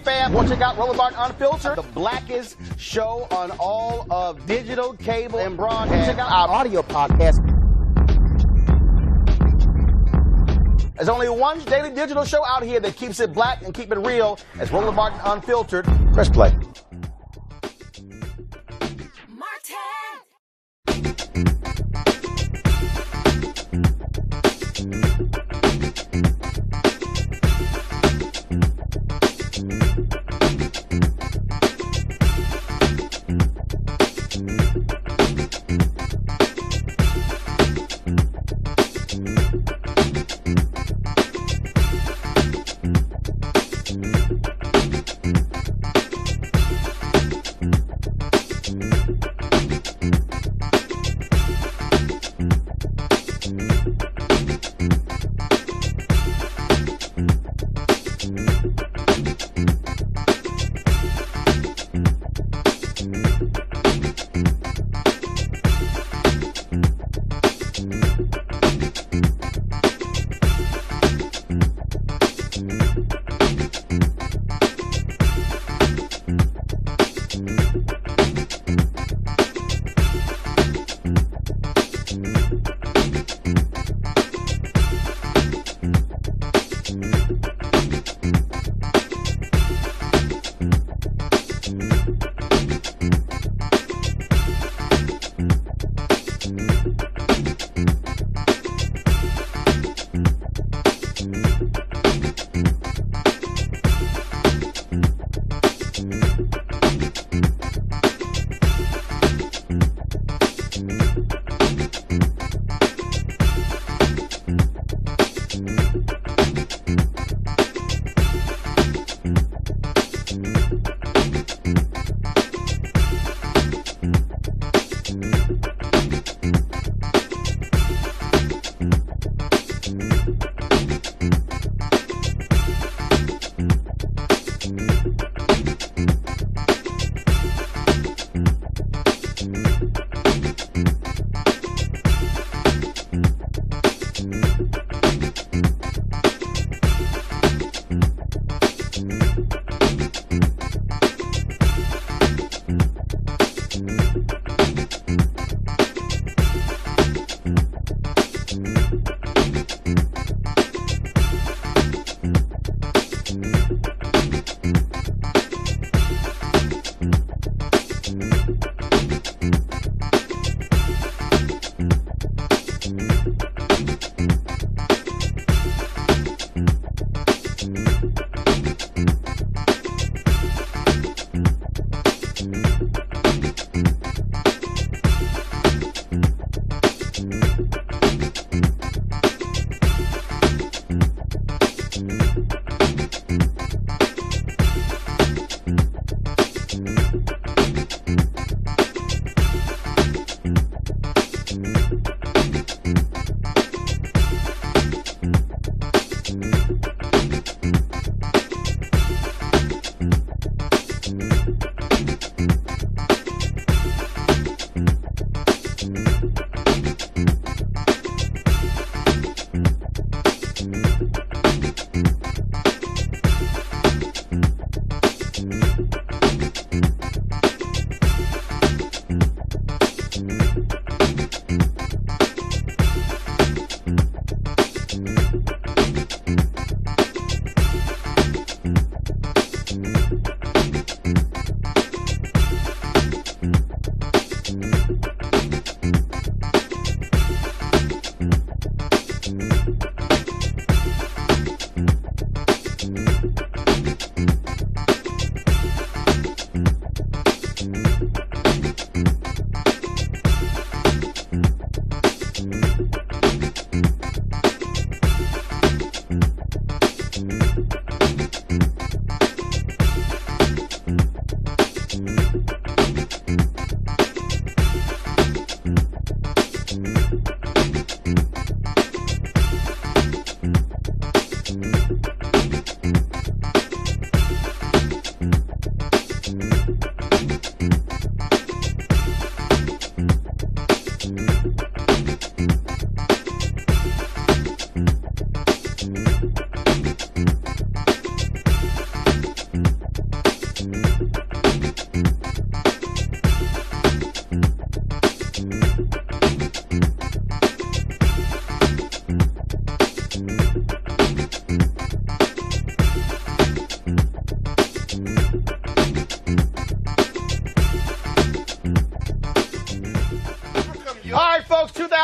fam. Want to check out Roland Unfiltered, the blackest show on all of digital, cable, and broadcast. Check out our audio podcast. There's only one daily digital show out here that keeps it black and keep it real. It's Roland Martin Unfiltered. Press play.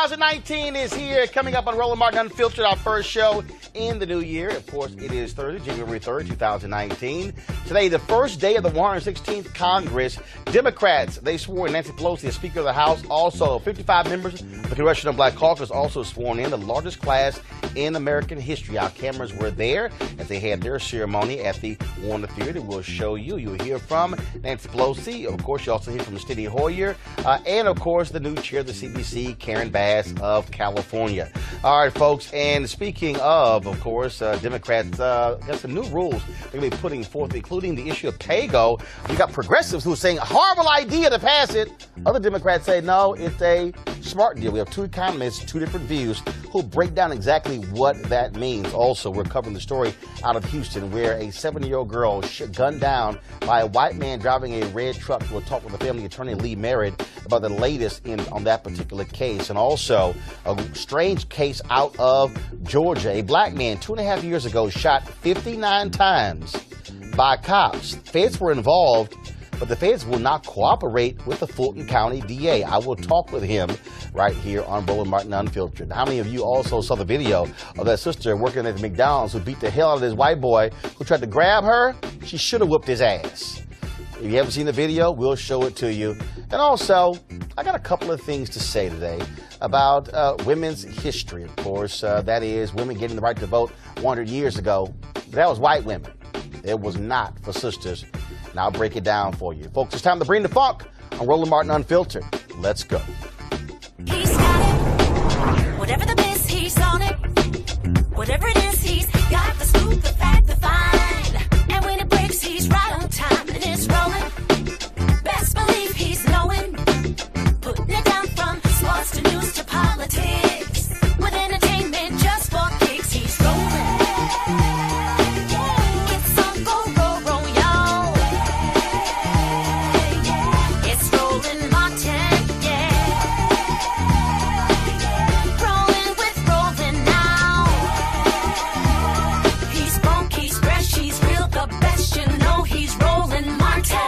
2019 is here. Coming up on Roland Martin Unfiltered, our first show in the new year. Of course, it is Thursday, January 3rd, 2019. Today, the first day of the 116th Congress. Democrats, they swore in Nancy Pelosi as Speaker of the House. Also, 55 members of the Congressional Black Caucus also sworn in, the largest class in American history. Our cameras were there as they had their ceremony at the Warner Theater. We'll show you. You'll hear from Nancy Pelosi. Of course, you also hear from Steny Hoyer. And, of course, the new chair of the CBC, Karen Bass of California. All right, folks. And speaking of course, Democrats got some new rules they're going to be putting forth, including the issue of PAYGO. You got progressives who are saying, horrible idea to pass it. Other Democrats say, no, it's a smart deal. We have two economists, two different views, who'll break down exactly what that means. Also, we're covering the story out of Houston where a 7-year-old girl gunned down by a white man driving a red truck. We'll talk with the family attorney, Lee Merritt, about the latest on that particular case. And also, a strange case out of Georgia. A black man 2.5 years ago shot 59 times by cops. Feds were involved, but the feds will not cooperate with the Fulton County DA. I will talk with him right here on Roland Martin Unfiltered. How many of you also saw the video of that sister working at the McDonald's who beat the hell out of this white boy who tried to grab her? She should have whooped his ass. If you haven't seen the video, we'll show it to you. And also, I got a couple of things to say today about women's history, of course. That is, women getting the right to vote 100 years ago. But that was white women. It was not for sisters. And I'll break it down for you. Folks, it's time to bring the funk on Roland Martin Unfiltered. Let's go. He's got it. Whatever the miss, he's on it. Whatever it is, he's got the scoop, the fact, the find. And when it breaks, he's right on time. And it's rolling. Best believe he's knowing. Putting it down from sports to news to politics. With entertainment just for kicks, he's rolling. It's on go, roll, y'all. It's Roland Martin, yeah. Rolling with Roland now. He's funk, he's fresh, he's real, the best, you know he's Roland Martin.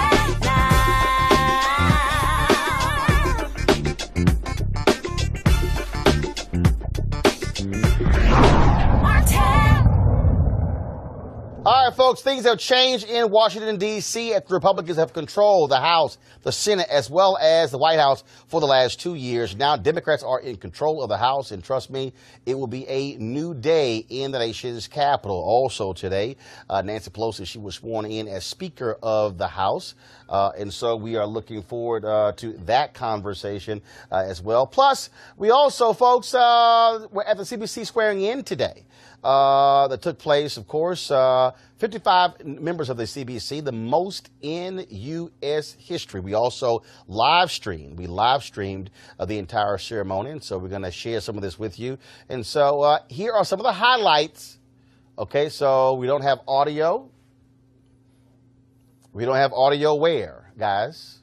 All right, folks, things have changed in Washington, D.C. as the Republicans have controlled the House, the Senate, as well as the White House for the last 2 years. Now Democrats are in control of the House, and trust me, it will be a new day in the nation's capital. Also today, Nancy Pelosi, she was sworn in as Speaker of the House, and so we are looking forward to that conversation as well. Plus, we also, folks, were at the CBC swearing in today. That took place, of course, 55 members of the CBC, the most in U.S. history. We also live streamed the entire ceremony, and so we're going to share some of this with you. And so here are some of the highlights. Okay, so we don't have audio. We don't have audio where, guys?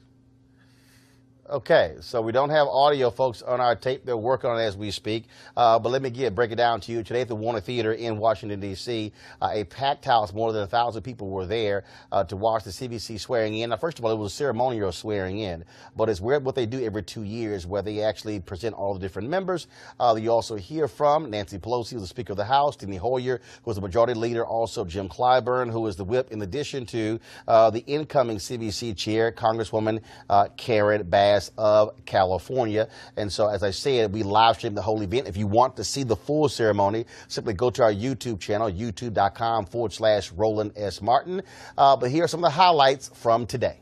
Okay, so we don't have audio, folks, on our tape. They're working on it as we speak. But let me break it down to you. Today at the Warner Theater in Washington, D.C., a packed house, more than 1,000 people were there to watch the CBC swearing in. Now, first of all, it was a ceremonial swearing in, but it's what they do every 2 years where they actually present all the different members. You also hear from Nancy Pelosi, who's the Speaker of the House, Steny Hoyer, who is the Majority Leader, also Jim Clyburn, who is the whip, in addition to the incoming CBC chair, Congresswoman Karen Bass of California. And so, as I said, we live stream the whole event. If you want to see the full ceremony, simply go to our YouTube channel, youtube.com/Roland S. Martin. But here are some of the highlights from today.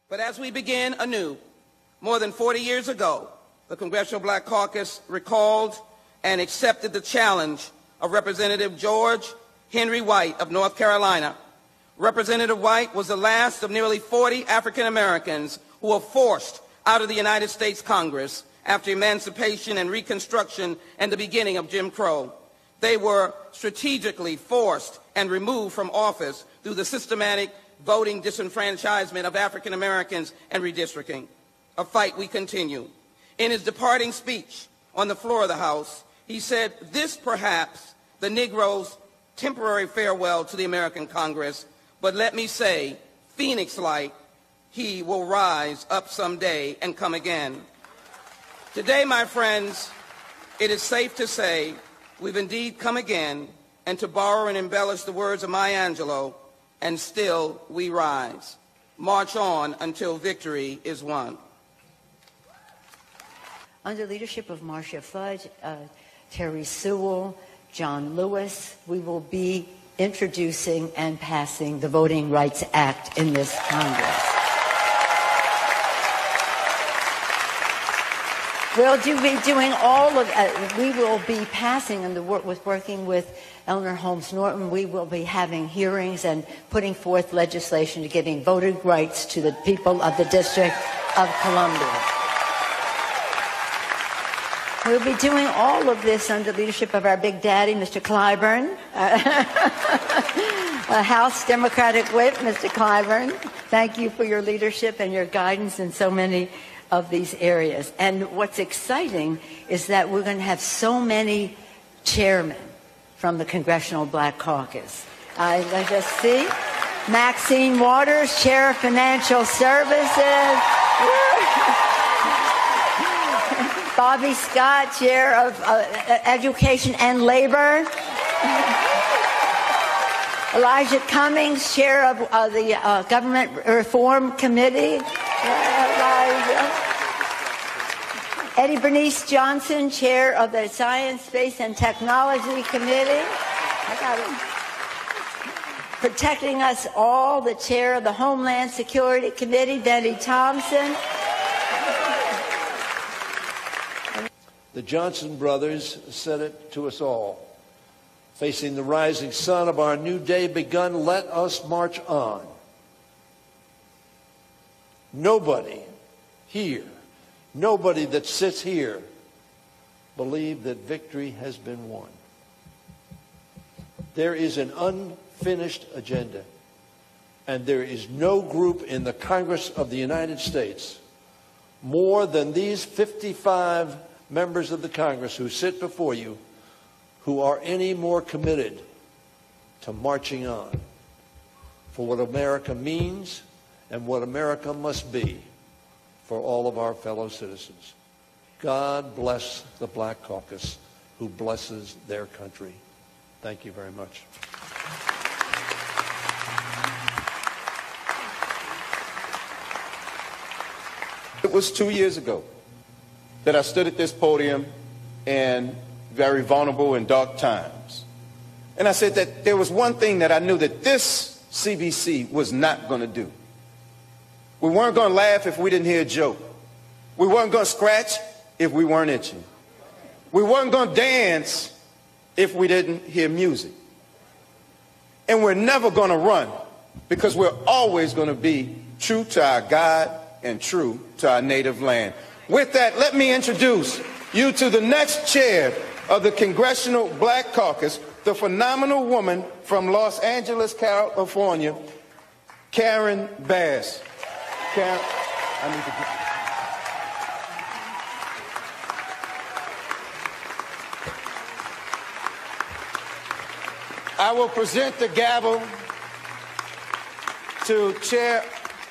But as we begin anew, more than 40 years ago, the Congressional Black Caucus recalled and accepted the challenge of Representative George Henry White of North Carolina. Representative White was the last of nearly 40 African Americans who were forced out of the United States Congress after emancipation and Reconstruction and the beginning of Jim Crow. They were strategically forced and removed from office through the systematic voting disenfranchisement of African Americans and redistricting, a fight we continue. In his departing speech on the floor of the House, he said, "This perhaps the Negro's temporary farewell to the American Congress, but let me say, Phoenix-like, he will rise up someday and come again." Today, my friends, it is safe to say we've indeed come again, and to borrow and embellish the words of Maya Angelou, and still we rise. March on until victory is won. Under leadership of Marcia Fudge, Terry Sewell, John Lewis, we will be introducing and passing the Voting Rights Act in this Congress. We'll be doing all of we will be passing, and working with Eleanor Holmes Norton, we will be having hearings and putting forth legislation to giving voting rights to the people of the District of Columbia. We'll be doing all of this under leadership of our big daddy, Mr. Clyburn, House Democratic Whip, Mr. Clyburn. Thank you for your leadership and your guidance in so many of these areas. And what's exciting is that we're going to have so many chairmen from the Congressional Black Caucus. I just see Maxine Waters, Chair of Financial Services. Bobby Scott, Chair of Education and Labor. Elijah Cummings, Chair of the Government Reform Committee. Eddie Bernice Johnson, Chair of the Science, Space, and Technology Committee. I got him. Protecting us all, the Chair of the Homeland Security Committee, Benny Thompson. The Johnson brothers said it to us all. Facing the rising sun of our new day begun, let us march on. Nobody here, nobody that sits here, believe that victory has been won. There is an unfinished agenda, and there is no group in the Congress of the United States more than these 55 members of the Congress who sit before you who are any more committed to marching on for what America means and what America must be for all of our fellow citizens. God bless the Black Caucus who blesses their country. Thank you very much. It was 2 years ago that I stood at this podium in very vulnerable and dark times. And I said that there was one thing that I knew that this CBC was not going to do. We weren't going to laugh if we didn't hear a joke. We weren't going to scratch if we weren't itching. We weren't going to dance if we didn't hear music. And we're never going to run because we're always going to be true to our God and true to our native land. With that, let me introduce you to the next chair of the Congressional Black Caucus, the phenomenal woman from Los Angeles, California, Karen Bass. Karen, I need to get... I will present the gavel to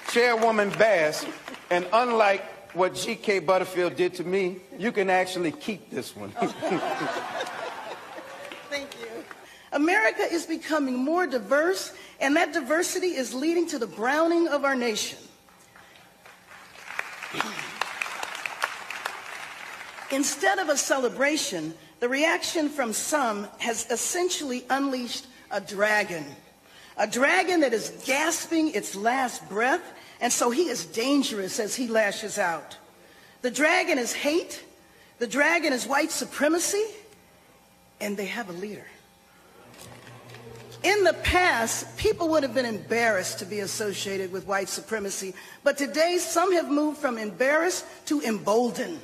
Chairwoman Bass, and unlike what G.K. Butterfield did to me, you can actually keep this one. Thank you. America is becoming more diverse, and that diversity is leading to the browning of our nation. Instead of a celebration, the reaction from some has essentially unleashed a dragon that is gasping its last breath, and so he is dangerous as he lashes out. The dragon is hate, the dragon is white supremacy, and they have a leader. In the past, people would have been embarrassed to be associated with white supremacy, but today some have moved from embarrassed to emboldened.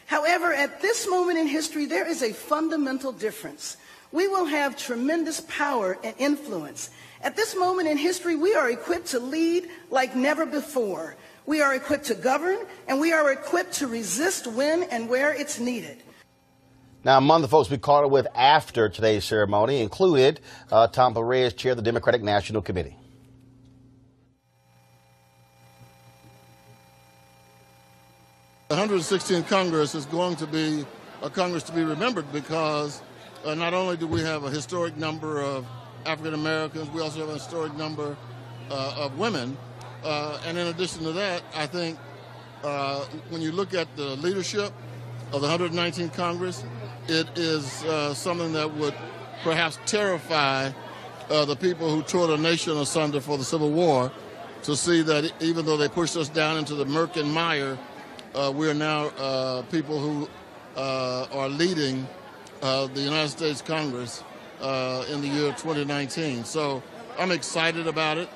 However, at this moment in history, there is a fundamental difference. We will have tremendous power and influence. At this moment in history, we are equipped to lead like never before. We are equipped to govern, and we are equipped to resist when and where it's needed. Now, among the folks we caught up with after today's ceremony included Tom Perez, chair of the Democratic National Committee. The 116th Congress is going to be a Congress to be remembered because not only do we have a historic number of African Americans, we also have a historic number of women. And in addition to that, I think when you look at the leadership of the 119th Congress, it is something that would perhaps terrify the people who tore the nation asunder for the Civil War, to see that even though they pushed us down into the murk and mire, we are now people who are leading the United States Congress in the year 2019. So I'm excited about it.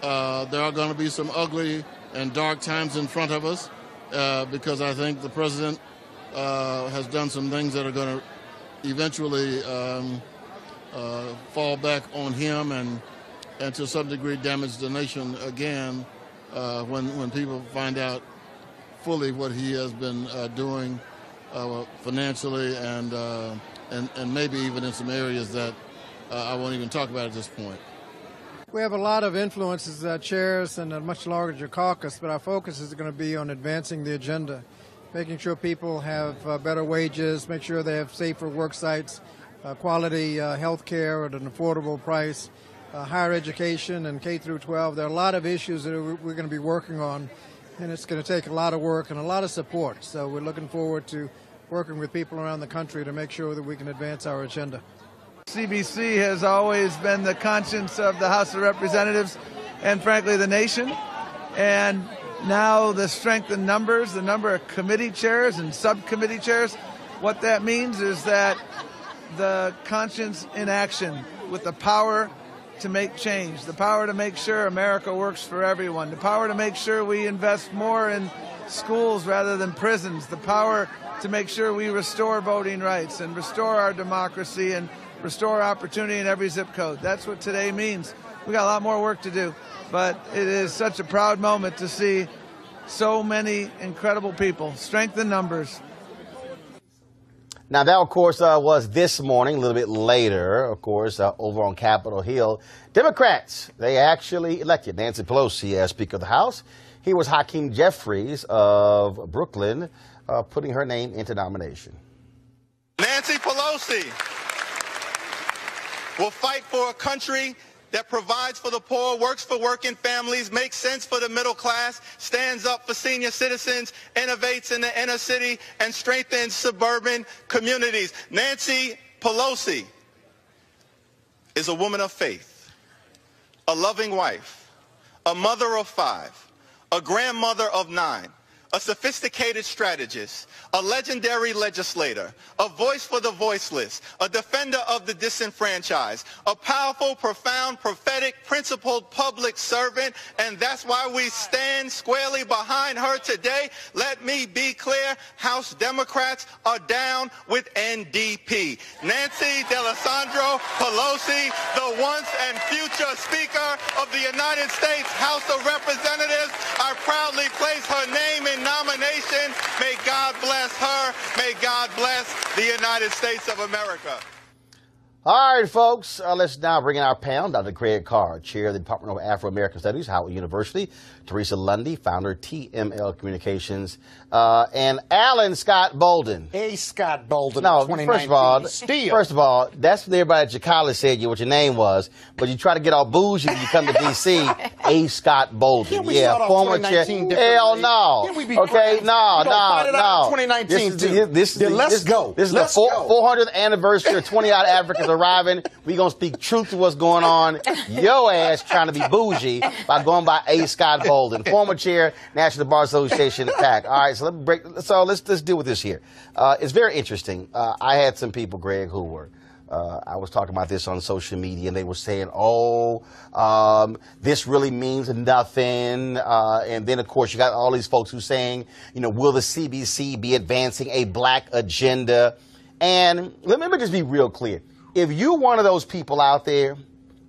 There are going to be some ugly and dark times in front of us because I think the president has done some things that are going to eventually fall back on him and to some degree damage the nation again when people find out fully what he has been doing financially and maybe even in some areas that I won't even talk about at this point. We have a lot of influences, chairs, and a much larger caucus, but our focus is going to be on advancing the agenda, making sure people have better wages, make sure they have safer work sites, quality health care at an affordable price, higher education and K through 12. There are a lot of issues that we're going to be working on, and it's going to take a lot of work and a lot of support. So we're looking forward to working with people around the country to make sure that we can advance our agenda. CBC has always been the conscience of the House of Representatives and, frankly, the nation. And now the strength in numbers, the number of committee chairs and subcommittee chairs, what that means is that the conscience in action with the power to make change, the power to make sure America works for everyone, the power to make sure we invest more in schools rather than prisons, the power to make sure we restore voting rights and restore our democracy and restore opportunity in every zip code. That's what today means. We got a lot more work to do, but it is such a proud moment to see so many incredible people, strength in numbers. Now, that, of course, was this morning, a little bit later, of course, over on Capitol Hill. Democrats, they actually elected Nancy Pelosi as Speaker of the House. Here was Hakeem Jeffries of Brooklyn putting her name into nomination. Nancy Pelosi will fight for a country that provides for the poor, works for working families, makes sense for the middle class, stands up for senior citizens, innovates in the inner city, and strengthens suburban communities. Nancy Pelosi is a woman of faith, a loving wife, a mother of 5, a grandmother of 9, a sophisticated strategist, a legendary legislator, a voice for the voiceless, a defender of the disenfranchised, a powerful, profound, prophetic, principled public servant, and that's why we stand squarely behind her today. Let me be clear, House Democrats are down with NDP. Nancy D'Alessandro Pelosi, the once and future Speaker of the United States House of Representatives, I proudly place her name in nomination. May God bless her. May God bless the United States of America. All right, folks, let's now bring in our panel. Dr. Craig Carr, Chair of the Department of Afro-American Studies, Howard University. Teresa Lundy, Founder, TML Communications. And Alan Scott Bolden. A. Scott Bolden. No, 2019. first of all, that's what everybody at your college said what your name was. But you try to get all bougie when you come to D.C. A. Scott Bolden. Can't we start former chair. Hell no. Okay, no. 2019. Let's go. This is the 400th anniversary of 20-odd Africans arriving. We're going to speak truth to what's going on. Your ass trying to be bougie by going by A. Scott Bolden, former chair, National Bar Association PAC. All right, so let's deal with this here. It's very interesting. I had some people, Greg, who were I was talking about this on social media, and they were saying, this really means nothing. And then, of course, you got all these folks who are saying, will the CBC be advancing a black agenda? And let me just be real clear. If you're one of those people out there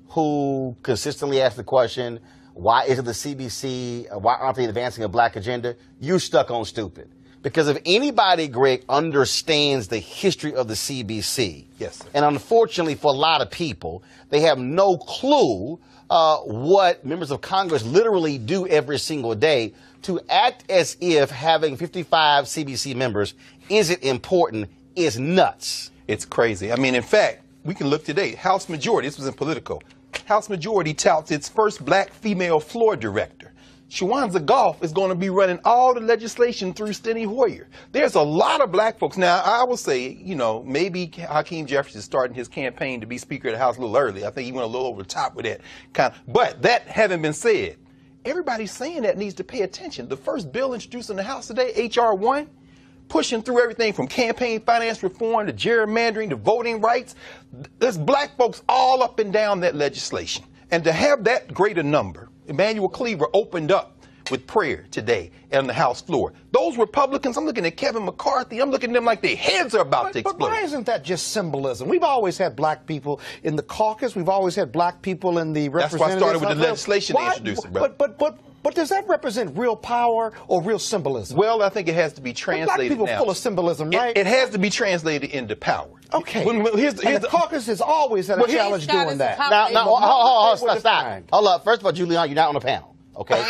who consistently ask the question, why isn't the CBC, why aren't they advancing a black agenda? You're stuck on stupid. Because if anybody, Greg, understands the history of the CBC, yes, sir. And unfortunately for a lot of people, they have no clue what members of Congress literally do every single day to act as if having 55 CBC members isn't important is nuts. It's crazy. I mean, in fact, we can look today. House Majority, this was in Politico. House Majority touts its first black female floor director. Shawanza Goff is going to be running all the legislation through Steny Hoyer. There's a lot of black folks. Now, I will say, you know, maybe Hakeem Jeffries is starting his campaign to be Speaker of the House a little early. I think he went a little over the top with that kind of. But that having been said, everybody saying that needs to pay attention. The first bill introduced in the House today, H.R. 1, pushing through everything from campaign finance reform to gerrymandering to voting rights. There's black folks all up and down that legislation. And to have that greater number, Emmanuel Cleaver opened up with prayer today on the House floor. Those Republicans, I'm looking at Kevin McCarthy, I'm looking at them like their heads are about to explode. But why isn't that just symbolism? We've always had black people in the caucus. We've always had black people in the representatives. That's why I started with the legislation they introduced, brother. But does that represent real power or real symbolism? Well, I think it has to be translated black people now. Full of symbolism, right? It has to be translated into power. Okay. The caucus has always had a challenge doing that. Now, stop. Hold up. First of all, Julian, you're not on the panel. Okay, you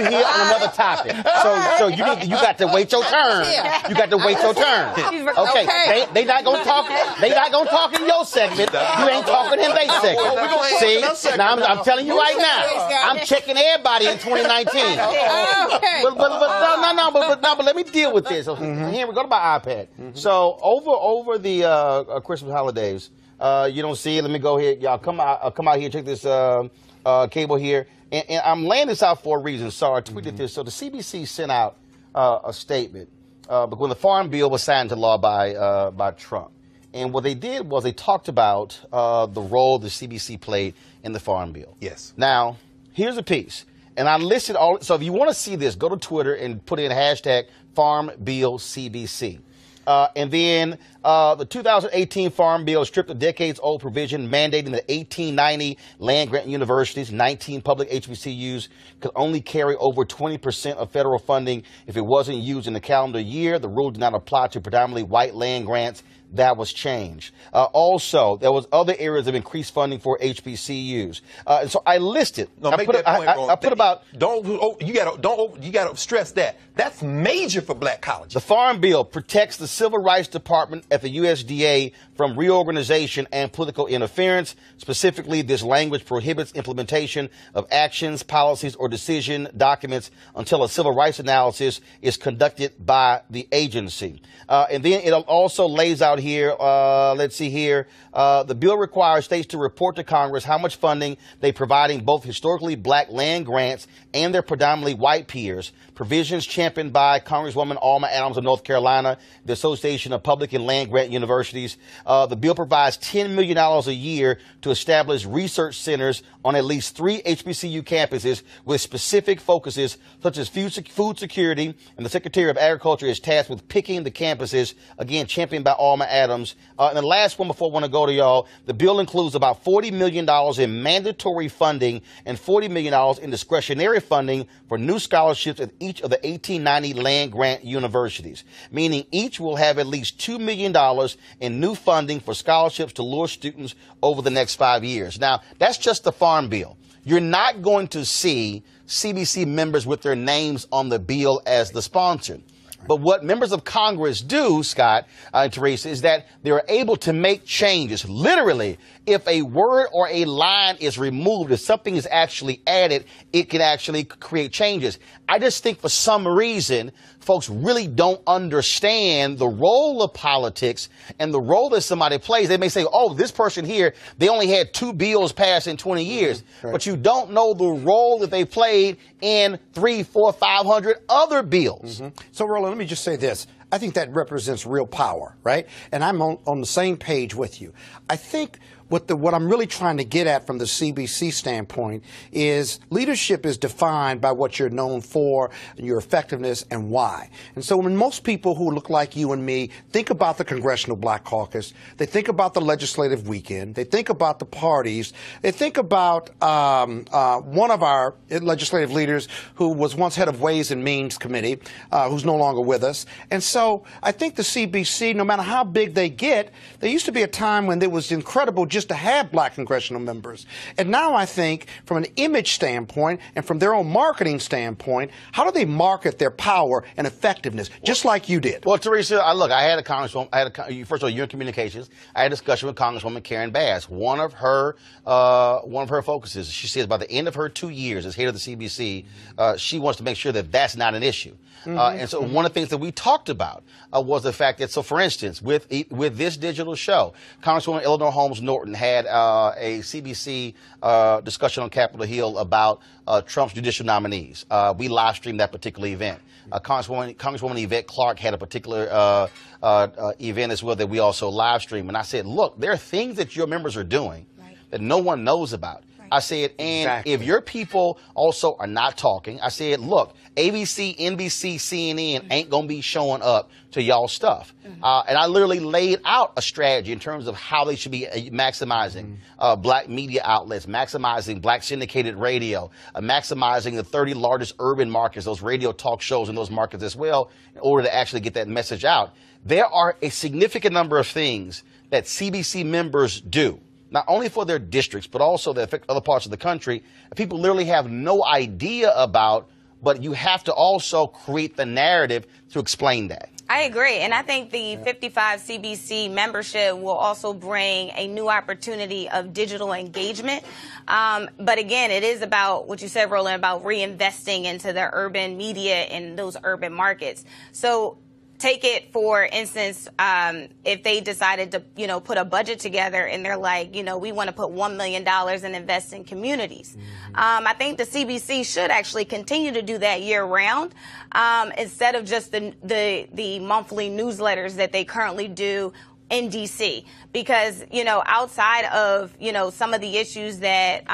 here on another topic, so you got to wait your turn. You got to wait your turn. Okay, they not gonna talk. They not gonna talk in your segment. You ain't talking in their segment. See, now I'm telling you right now, I'm checking everybody in 2019. But let me deal with this. Here we go to my iPad. So over the Christmas holidays, you don't see it. Let me go here, y'all. Come out here. Check this cable here. And I'm laying this out for a reason. So I tweeted this. So the CBC sent out a statement when the Farm Bill was signed into law by Trump. And what they did was they talked about the role the CBC played in the Farm Bill. Yes. Now, here's a piece. And I listed all. So if you want to see this, go to Twitter and put in hashtag Farm Bill CBC. And then the 2018 Farm Bill stripped a decades-old provision mandating that 1890 land-grant universities, 19 public HBCUs, could only carry over 20% of federal funding if it wasn't used in the calendar year. The rule did not apply to predominantly white land grants. That was changed. Also, there was other areas of increased funding for HBCUs. And so I listed. No, make that point, I put about. You gotta stress that. That's major for black colleges. The Farm Bill protects the Civil Rights Department at the USDA from reorganization and political interference. Specifically, this language prohibits implementation of actions, policies, or decision documents until a civil rights analysis is conducted by the agency. And then it also lays out here, let's see here, the bill requires states to report to Congress how much funding they providing both historically black land grants and their predominantly white peers. Provisions championed by Congresswoman Alma Adams of North Carolina, the Association of Public and Land Grant Universities. The bill provides $10 million a year to establish research centers on at least 3 HBCU campuses with specific focuses such as food security, and the Secretary of Agriculture is tasked with picking the campuses, again, championed by Alma Adams. And the last one before I want to go to y'all, the bill includes about $40 million in mandatory funding and $40 million in discretionary funding for new scholarships at each of the 1890 land grant universities, meaning each will have at least $2 million in new funding for scholarships to lure students over the next 5 years. Now, that's just the Farm Bill. You're not going to see CBC members with their names on the bill as the sponsor. But what members of Congress do, Scott and Teresa, is that they're able to make changes. Literally, if a word or a line is removed, if something is actually added, it can actually create changes. I just think for some reason, folks really don't understand the role of politics and the role that somebody plays. They may say, oh, this person here, they only had 2 bills passed in 20 years. Right. But you don't know the role that they played in 300, 400, 500 other bills. So, Roland, let me just say this. I think that represents real power, right? And I'm on the same page with you. I think what I'm really trying to get at from the CBC standpoint is leadership is defined by what you're known for, your effectiveness, and why. And so when most people who look like you and me think about the Congressional Black Caucus, they think about the legislative weekend, they think about the parties, they think about one of our legislative leaders who was once head of Ways and Means Committee, who's no longer with us. And so I think the CBC, no matter how big they get, there used to be a time when there was incredible just to have black congressional members. And now I think from an image standpoint and from their own marketing standpoint, how do they market their power and effectiveness, just like you did? Well, Teresa, I had a congresswoman. First of all, you're in communications. I had a discussion with Congresswoman Karen Bass. One of her focuses, she says, by the end of her 2 years as head of the CBC, she wants to make sure that that's not an issue. And so one of the things that we talked about was the fact that, so for instance, with this digital show, Congresswoman Eleanor Holmes Norton had a CBC discussion on Capitol Hill about Trump's judicial nominees. We live streamed that particular event. Congresswoman Yvette Clarke had a particular event as well that we also live streamed. And I said, look, there are things that your members are doing that no one knows about. I said, and if your people also are not talking, I said, look, ABC, NBC, CNN ain't going to be showing up to y'all stuff. And I literally laid out a strategy in terms of how they should be maximizing black media outlets, maximizing black syndicated radio, maximizing the 30 largest urban markets, those radio talk shows in those markets as well, in order to actually get that message out. There are a significant number of things that CBC members do, not only for their districts, but also that affect other parts of the country, that people literally have no idea about, but you have to also create the narrative to explain that. I agree. And I think the 55 CBC membership will also bring a new opportunity of digital engagement. But again, it is about what you said, Roland, about reinvesting into the urban media in those urban markets. So take it, for instance, if they decided to, put a budget together and they're like, we want to put $1 million and invest in communities. I think the CBC should actually continue to do that year round, instead of just the monthly newsletters that they currently do in D.C. Because, outside of, some of the issues that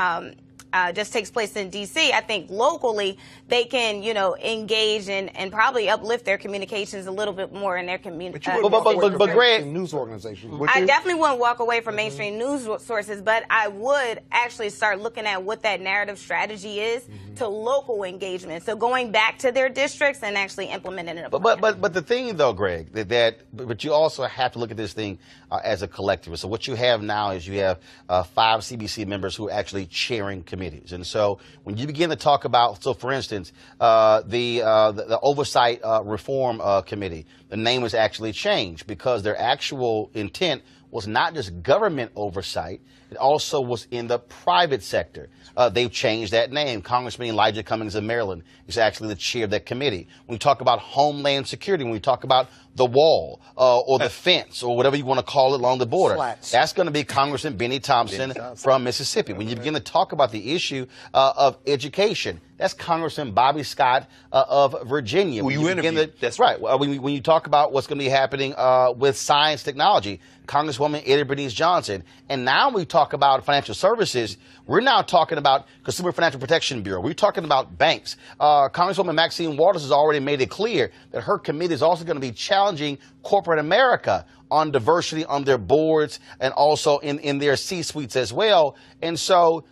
just takes place in D.C., I think locally they can, engage and probably uplift their communications a little bit more in their community. But Greg, news organizations. I definitely wouldn't walk away from mainstream news sources, but I would actually start looking at what that narrative strategy is to local engagement. So going back to their districts and actually implementing it. But the thing, though, Greg, but you also have to look at this thing as a collective. So what you have now is you have 5 CBC members who are actually chairing committees. And so when you begin to talk about, so for instance, the Oversight Reform Committee, the name was actually changed because their actual intent was not just government oversight, it also was in the private sector. They've changed that name. Congressman Elijah Cummings of Maryland is actually the chair of that committee. When we talk about Homeland Security, when we talk about the wall or the fence or whatever you want to call it along the border, that's going to be Congressman Benny Thompson from Mississippi. When you begin to talk about the issue of education, that's Congressman Bobby Scott of Virginia. That's right. When you talk about what's going to be happening with science technology, Congresswoman Eddie Bernice Johnson. And now we talk about financial services. We're now talking about Consumer Financial Protection Bureau. We're talking about banks. Congresswoman Maxine Waters has already made it clear that her committee is also going to be challenging corporate America on diversity on their boards and also in their C-suites as well. And so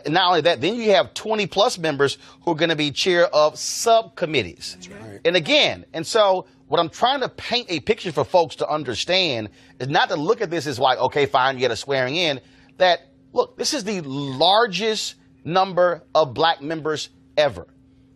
not only that, then you have 20-plus members who are going to be chair of subcommittees. That's right. And so what I'm trying to paint a picture for folks to understand is not to look at this as like, okay, fine, you get a swearing in. That, look, this is the largest number of black members ever.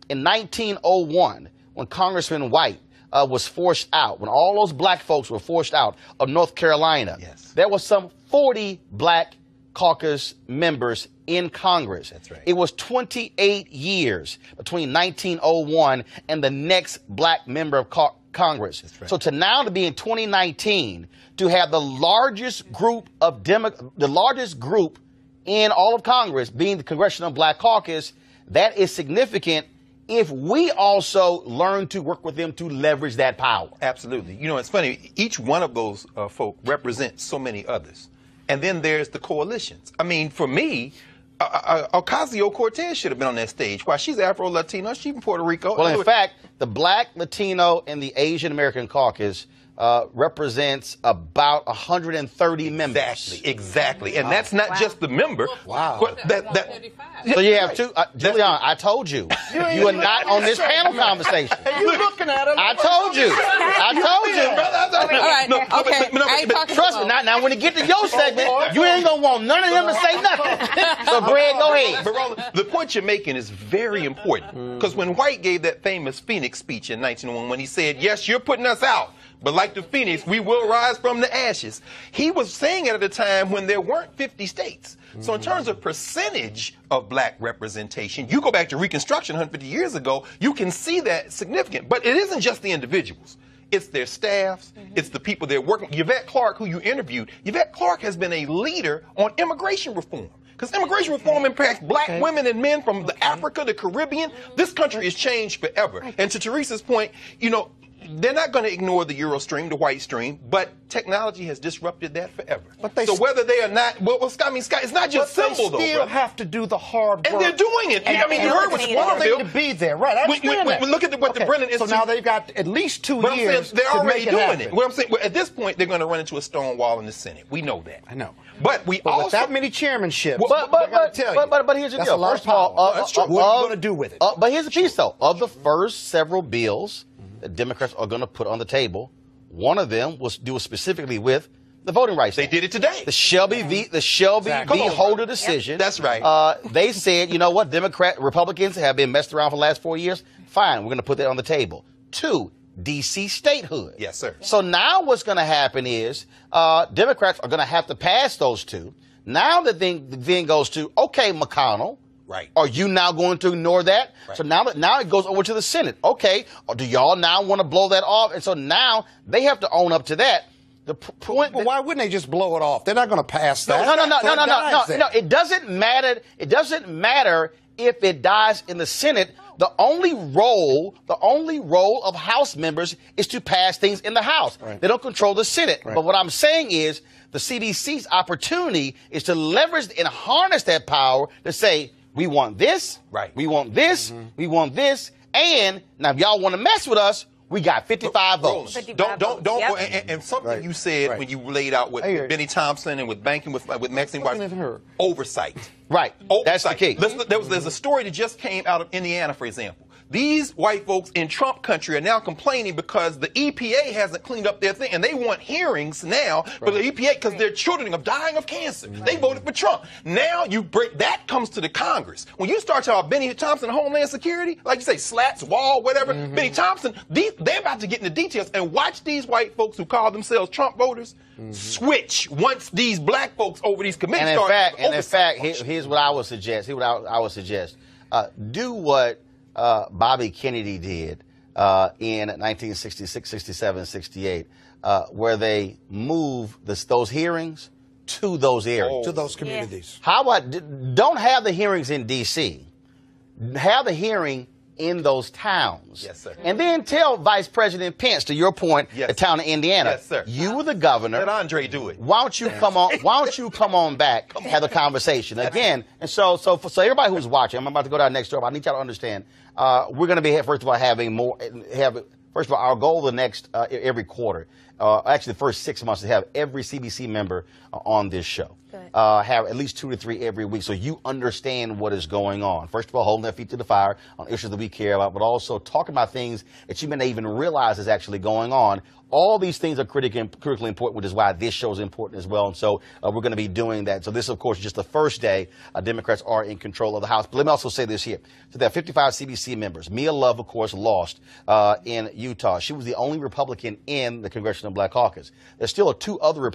In 1901, when Congressman White was forced out, when all those black folks were forced out of North Carolina, there was some 40 black caucus members in Congress. That's right. It was 28 years between 1901 and the next black member of Congress. That's right. So to be in 2019 to have the largest group of the largest group in all of Congress being the Congressional Black Caucus, that is significant if we also learn to work with them to leverage that power. Absolutely. It's funny. Each one of those folk represents so many others. And then there's the coalitions. I mean, for me, Ocasio-Cortez should have been on that stage. Why? She's Afro-Latino. She's from Puerto Rico. Well, in fact, the Black, Latino, and the Asian American caucus represents about 130 members. Exactly. And that's not just the member. Wow. So you have two. Julian, I told you. You are not on this panel conversation. You looking at him? I told you. All right. Okay. Trust me. Now, when it get to your segment, you ain't going to want none of them to say nothing. So, Greg, go ahead. But Roland, the point you're making is very important. Because when White gave that famous Phoenix speech in 1901, when he said, yes, you're putting us out, but like the Phoenix, we will rise from the ashes. He was saying it at a time when there weren't 50 states. So in terms of percentage of black representation, you go back to Reconstruction 150 years ago, you can see that significant. But it isn't just the individuals. It's their staffs. It's the people they're working with. Yvette Clarke, who you interviewed, Yvette Clarke has been a leader on immigration reform. Because immigration reform impacts black women and men from the Africa, the Caribbean. This country has changed forever. And to Teresa's point, you know, they're not going to ignore the Euro stream, the white stream, but technology has disrupted that forever. So whether they are not, Scott, it's not just simple, though. They still have to do the hard work. And they're doing it. And I mean, you heard what Swanville to be there, right? I understand that. Look at what the Brennan Institute. So now they've got at least 2 years. They're already doing happen. it. What I'm saying, at this point, they're going to run into a stone wall in the Senate. We know that. I know. But with that many chairmanships, but here's the deal. First of all, that's true. What are you going to do with it? But here's the piece, though. Of the first several bills that Democrats are going to put on the table, one of them was deal specifically with the voting rights. They did it today. The Shelby v. Holder decision. That's right. They said, you know what, Republicans have been messed around for the last 4 years. Fine, we're going to put that on the table. 2, D.C. statehood. Yes, sir. So now what's going to happen is Democrats are going to have to pass those 2. Now the thing goes to, okay, McConnell. Right. Are you now going to ignore that? Right. So now it goes over to the Senate. Okay. Or do y'all now want to blow that off? And so now they have to own up to that. The point. Well, why wouldn't they just blow it off? They're not going to pass that. No. It doesn't matter. It doesn't matter if it dies in the Senate. The only role of House members is to pass things in the House. Right. They don't control the Senate. Right. But what I'm saying is the CBC's opportunity is to leverage and harness that power to say, we want this, right? We want this, we want this, and now if y'all want to mess with us, we got 55 votes. 55 don't. Yep. And something you said when you laid out with Benny Thompson and with banking with Maxine Waters, oversight. Right. Oversight. That's the key. There's a story that just came out of Indiana, for example. These white folks in Trump country are now complaining because the EPA hasn't cleaned up their thing, and they want hearings now for the EPA because their children are dying of cancer. They voted for Trump. Now that comes to the Congress. When you start talking about Benny Thompson and Homeland Security, like you say, slats, wall, whatever, Benny Thompson, they're about to get into details. And watch these white folks who call themselves Trump voters switch once these black folks over these committees start. In fact, here's what I would suggest. Do what Bobby Kennedy did in 1966, 67, 68, where they moved those hearings to those areas. To those communities. How about, don't have the hearings in D.C., have the hearing in those towns. Yes, sir. And then tell Vice President Pence, to your point, the town of Indiana. Yes, sir. You were the governor. Let Andre do it. Why don't you come on back, have a conversation again? And so everybody who's watching, I'm about to go down next door, but I need y'all to understand, we're going to be, first of all, our goal the next, every quarter, actually the first 6 months, to have every CBC member on this show. Have at least 2 to 3 every week so you understand what is going on. First of all, holding their feet to the fire on issues that we care about, but also talking about things that you may not even realize is actually going on. All these things are critically important, which is why this show is important as well. And so we're going to be doing that. So this, of course, is just the first day Democrats are in control of the House. But let me also say this here. So there are 55 CBC members. Mia Love, of course, lost in Utah. She was the only Republican in the Congressional Black Caucus. There's still 2 other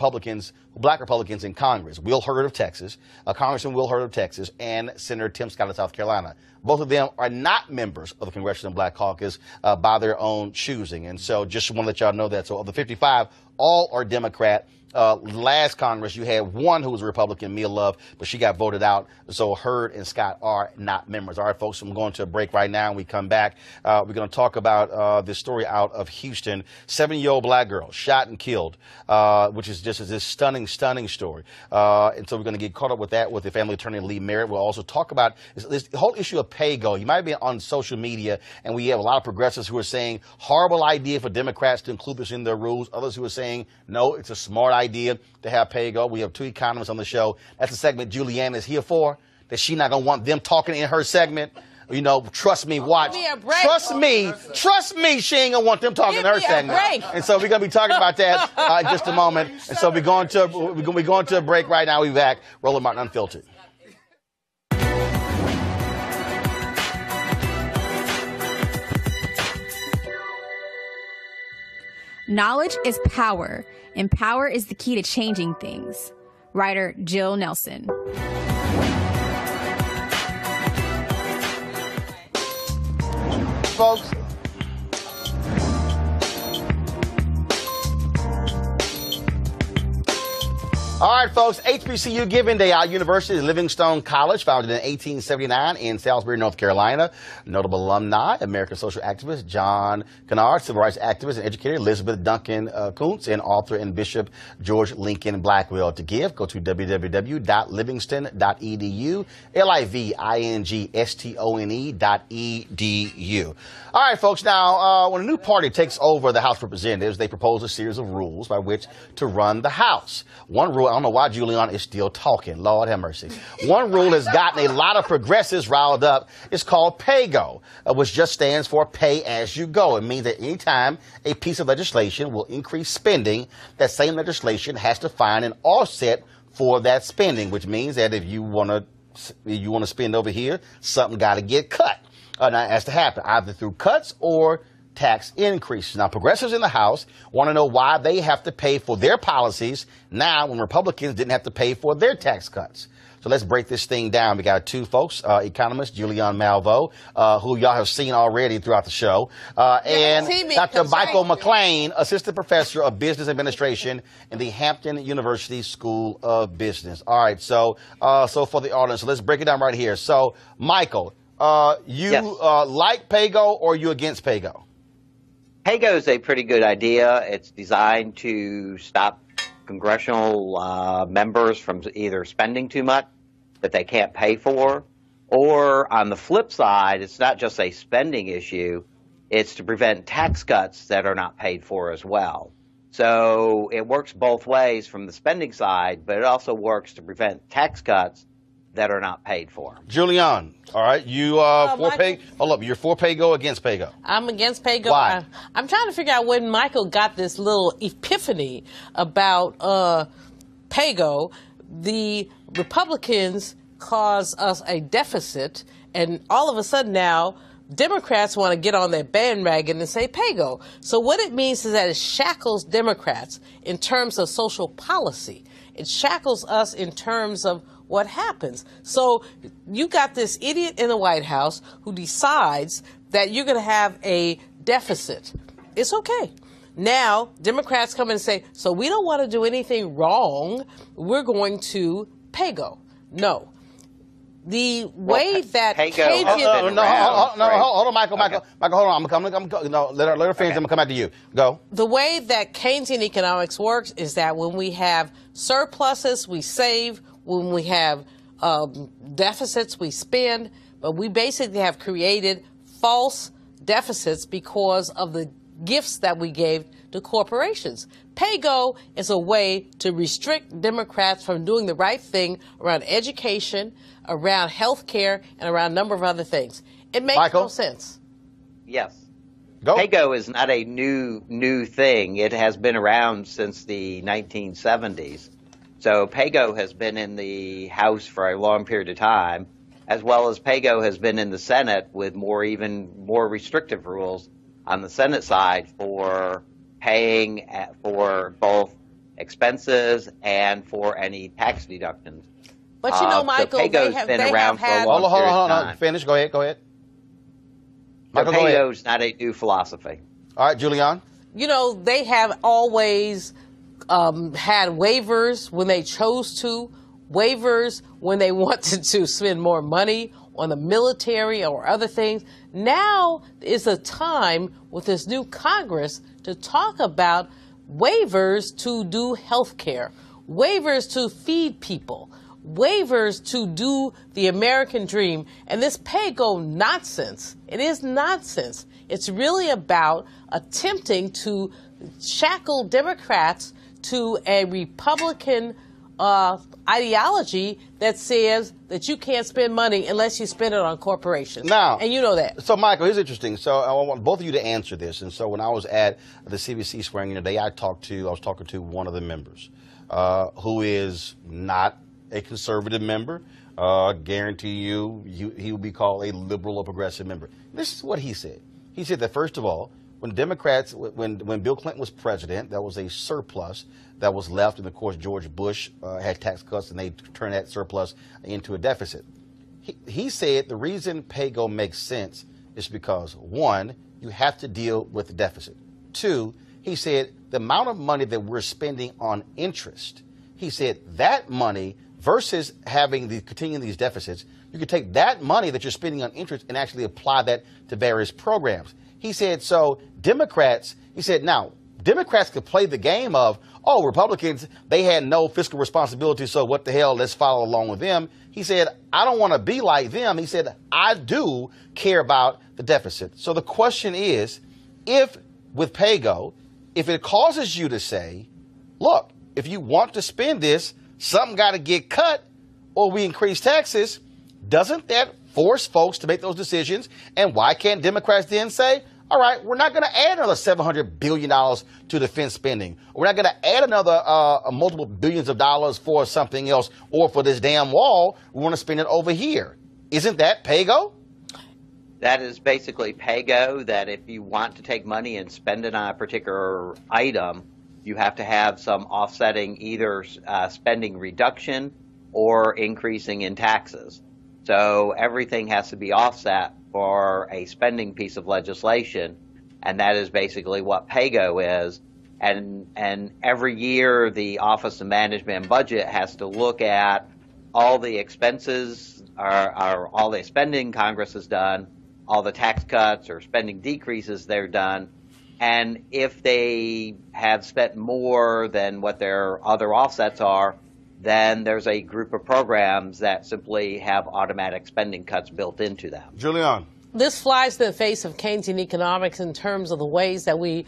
black Republicans in Congress. Will Hurd of Texas, Congressman Will Hurd of Texas, and Senator Tim Scott of South Carolina. Both of them are not members of the Congressional Black Caucus by their own choosing. And so just want to let y'all know that. So of the 55, all are Democrat. last Congress, you had one who was a Republican, Mia Love, but she got voted out. So Hurd and Scott are not members. All right, folks, I'm going to a break right now. When we come back, we're going to talk about this story out of Houston. 7-year-old black girl shot and killed, which is just this stunning story. And so we're going to get caught up with that with the family attorney Lee Merritt. We'll also talk about this whole issue of pay-go. You might be on social media, and we have a lot of progressives who are saying, horrible idea for Democrats to include this in their rules. Others who are saying, no, it's a smart idea to have pay-go. We have two economists on the show. That's the segment Julianne is here for, that she's not going to want them talking in her segment. You know, trust me, watch. Trust me, she ain't going to want them talking in her segment. And so we're going to be talking about that in just a moment. And so we're going to a break right now. We'll be back. Roland Martin Unfiltered. Knowledge is power, and power is the key to changing things. Writer Jill Nelson. Folks. All right, folks, HBCU Giving Day. Our university is Livingstone College, founded in 1879 in Salisbury, North Carolina. Notable alumni, American social activist John Kennard, civil rights activist and educator Elizabeth Duncan Kuntz, and author and Bishop George Lincoln Blackwell. To give, go to www.livingston.edu, livingston.edu. All right, folks, now, when a new party takes over the House of Representatives, they propose a series of rules by which to run the House. One rule, I don't know why Julian is still talking. Lord have mercy. One rule has gotten a lot of progressives riled up. It's called pay-go, which just stands for pay as you go. It means that anytime a piece of legislation will increase spending, that same legislation has to find an offset for that spending, which means that if you want to spend over here, something got to get cut. Now, it has to happen either through cuts or tax increases. Now, progressives in the House want to know why they have to pay for their policies now when Republicans didn't have to pay for their tax cuts. So let's break this thing down. We got two folks, economist Julianne Malveaux, who y'all have seen already throughout the show, and Dr. Michael McLean, assistant professor of business administration in the Hampton University School of Business. All right, so for the audience, so let's break it down right here. So, Michael, you like pay-go or you against pay-go? Pay-go is a pretty good idea. It's designed to stop congressional members from either spending too much that they can't pay for, or on the flip side, it's not just a spending issue, it's to prevent tax cuts that are not paid for as well. So it works both ways from the spending side, but it also works to prevent tax cuts that are not paid for. Julianne, all right, you for pay? Hold up, you're for pay-go, against pay-go? I'm against pay-go. Why? I'm trying to figure out when Michael got this little epiphany about pay-go. The Republicans cause us a deficit, and all of a sudden now Democrats want to get on their bandwagon and say pay-go. So what it means is that it shackles Democrats in terms of social policy. It shackles us in terms of what happens. So you got this idiot in the White House who decides that you're going to have a deficit. It's okay. Now, Democrats come in and say, so we don't want to do anything wrong. We're going to pay-go. No. The way that hold on, Michael, hold on. Let her finish. I'm gonna come back to you. Go. The way that Keynesian economics works is that when we have surpluses, we save. When we have deficits, we spend. But we basically have created false deficits because of the gifts that we gave to corporations. Pay-go is a way to restrict Democrats from doing the right thing around education, around health care, and around a number of other things. It makes no sense. Yes. Go. Pay-go is not a new thing. It has been around since the 1970s. So pay-go has been in the House for a long period of time, as well as pay-go has been in the Senate with even more restrictive rules on the Senate side for paying for both expenses and for any tax deductions. But you know, Michael, pay-go's been around for a long period of time. Finish. Go ahead. Michael, pay-go's not a new philosophy. All right, Julianne. You know, they have always had waivers when they chose to, waivers when they wanted to spend more money on the military or other things. Now is a time with this new Congress to talk about waivers to do health care, waivers to feed people, waivers to do the American dream. And this pay-go nonsense, it is nonsense. It's really about attempting to shackle Democrats to a Republican ideology that says that you can't spend money unless you spend it on corporations. Now, and you know that. So, Michael, here's interesting. So, I want both of you to answer this. And so, when I was at the CBC swearing-in today, I was talking to one of the members who is not a conservative member. Guarantee you, he would be called a liberal or progressive member. This is what he said. He said that, first of all, when Democrats, when Bill Clinton was president, there was a surplus that was left, and of course George Bush had tax cuts, and they turned that surplus into a deficit. He said the reason pay-go makes sense is because, one, you have to deal with the deficit. Two, he said the amount of money that we're spending on interest, he said that money versus continuing these deficits, you could take that money that you're spending on interest and actually apply that to various programs. He said, so Democrats, he said, now, Democrats could play the game of, oh, Republicans, they had no fiscal responsibility, so what the hell, let's follow along with them. He said, I don't want to be like them. He said, I do care about the deficit. So the question is, if with pay-go, if it causes you to say, look, if you want to spend this, something got to get cut or we increase taxes, doesn't that force folks to make those decisions? And why can't Democrats then say, all right, we're not going to add another $700 billion to defense spending. We're not going to add another multiple billions of dollars for something else or for this damn wall. We want to spend it over here. Isn't that pay-go? That is basically pay-go, that if you want to take money and spend it on a particular item, you have to have some offsetting either spending reduction or increasing in taxes. So everything has to be offset for a spending piece of legislation, and that is basically what pay-go is. And every year the Office of Management and Budget has to look at all the expenses, or all the spending Congress has done, all the tax cuts or spending decreases they're done, and if they have spent more than what their other offsets are, then there's a group of programs that simply have automatic spending cuts built into them. Julian. This flies in the face of Keynesian economics in terms of the ways that we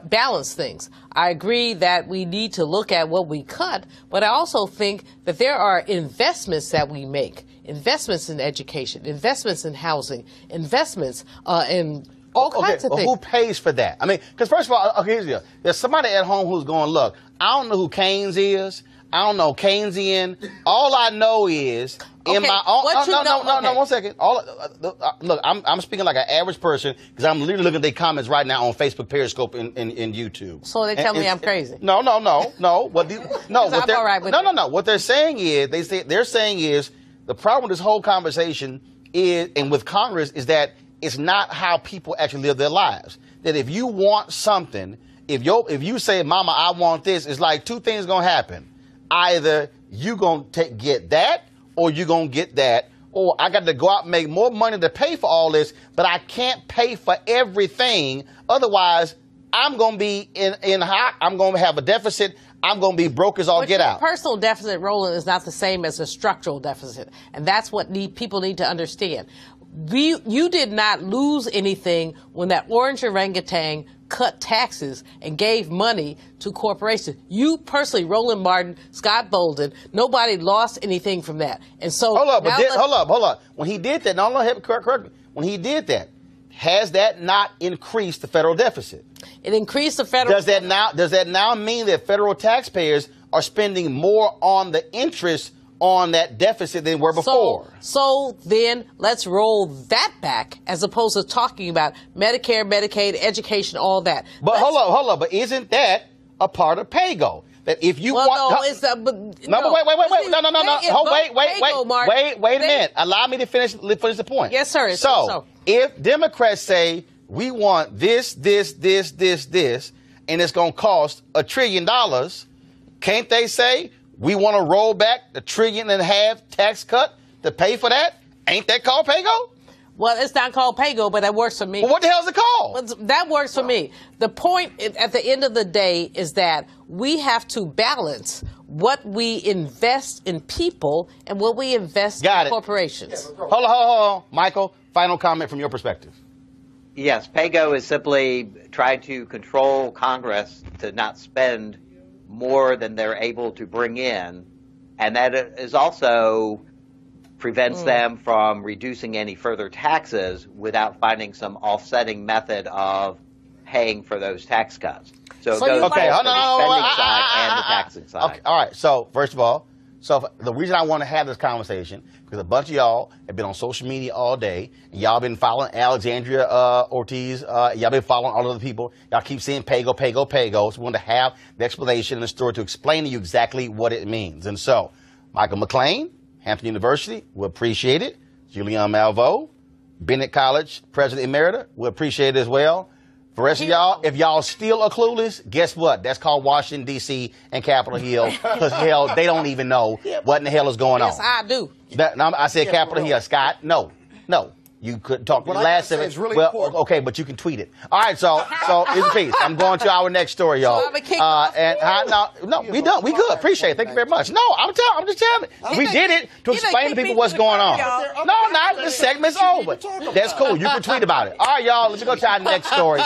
balance things. I agree that we need to look at what we cut, but I also think that there are investments that we make, investments in education, investments in housing, investments in all kinds of things. Who pays for that? I mean, because first of all, here's the deal. There's somebody at home who's going, look, I don't know who Keynes is. I don't know Keynesian. All I know is in my own. No, 1 second. Look, I'm speaking like an average person because I'm literally looking at their comments right now on Facebook, Periscope, and YouTube. So they tell me I'm crazy. No. What they're saying is they're saying the problem with this whole conversation is, and with Congress, is that it's not how people actually live their lives. That if you want something, if you say, Mama, I want this, it's like two things gonna happen. Either you gonna get that, or you gonna get that, or I got to go out and make more money to pay for all this, but I can't pay for everything. Otherwise, I'm gonna be in hot. I'm gonna have a deficit. I'm gonna be broke as all get out. Personal deficit, Roland, is not the same as a structural deficit, and that's what people need to understand. You did not lose anything when that orange orangutan cut taxes and gave money to corporations. You personally, Roland Martin, Scott Bolden, nobody lost anything from that. And so hold up. When he did that, correct me. When he did that, has that not increased the federal deficit? It increased the federal. Does that now mean that federal taxpayers are spending more on the interest on that deficit than were before? So then let's roll that back as opposed to talking about Medicare, Medicaid, education, all that. But hold up. But isn't that a part of pay-go? That if you wait a minute. Allow me to finish the point. Yes, sir. So if Democrats say we want this, and it's going to cost $1 trillion, can't they say we want to roll back the $1.5 trillion tax cut to pay for that? Ain't that called PAYGO? Well, it's not called PAYGO, but that works for me. Well, what the hell is it called? That works for me. The point at the end of the day is that we have to balance what we invest in people and what we invest in corporations. Hold on. Michael, final comment from your perspective. Yes, PAYGO is simply trying to control Congress to not spend more than they're able to bring in, and that is also prevents them from reducing any further taxes without finding some offsetting method of paying for those tax cuts. So it goes both the spending side and the taxing side. Okay, all right. So first of all, the reason I want to have this conversation because a bunch of y'all have been on social media all day, and y'all been following Alexandria Ortiz. Y'all been following all of the people. Y'all keep saying PAYGO. So we want to have the explanation and the story to explain to you exactly what it means. And so, Michael McLean, Hampton University, we appreciate it. Julian Malveaux, Bennett College, President Emerita, we appreciate it as well. For the rest of y'all, if y'all still are clueless, guess what? That's called Washington, D.C. and Capitol Hill. Because, hell, they don't even know what in the hell is going on. Yes, I do. I said Capitol Hill. Scott, no. You couldn't talk. What last I say is really important. Okay, but you can tweet it. All right, so here's a piece. I'm going to our next story, y'all. No, we done. We good. Appreciate it. Thank you very much. No, I'm just telling you. We did it to explain to people what's going on. No, not. This segment's over. That's cool. You can tweet about it. All right, y'all. Let's go to our next story.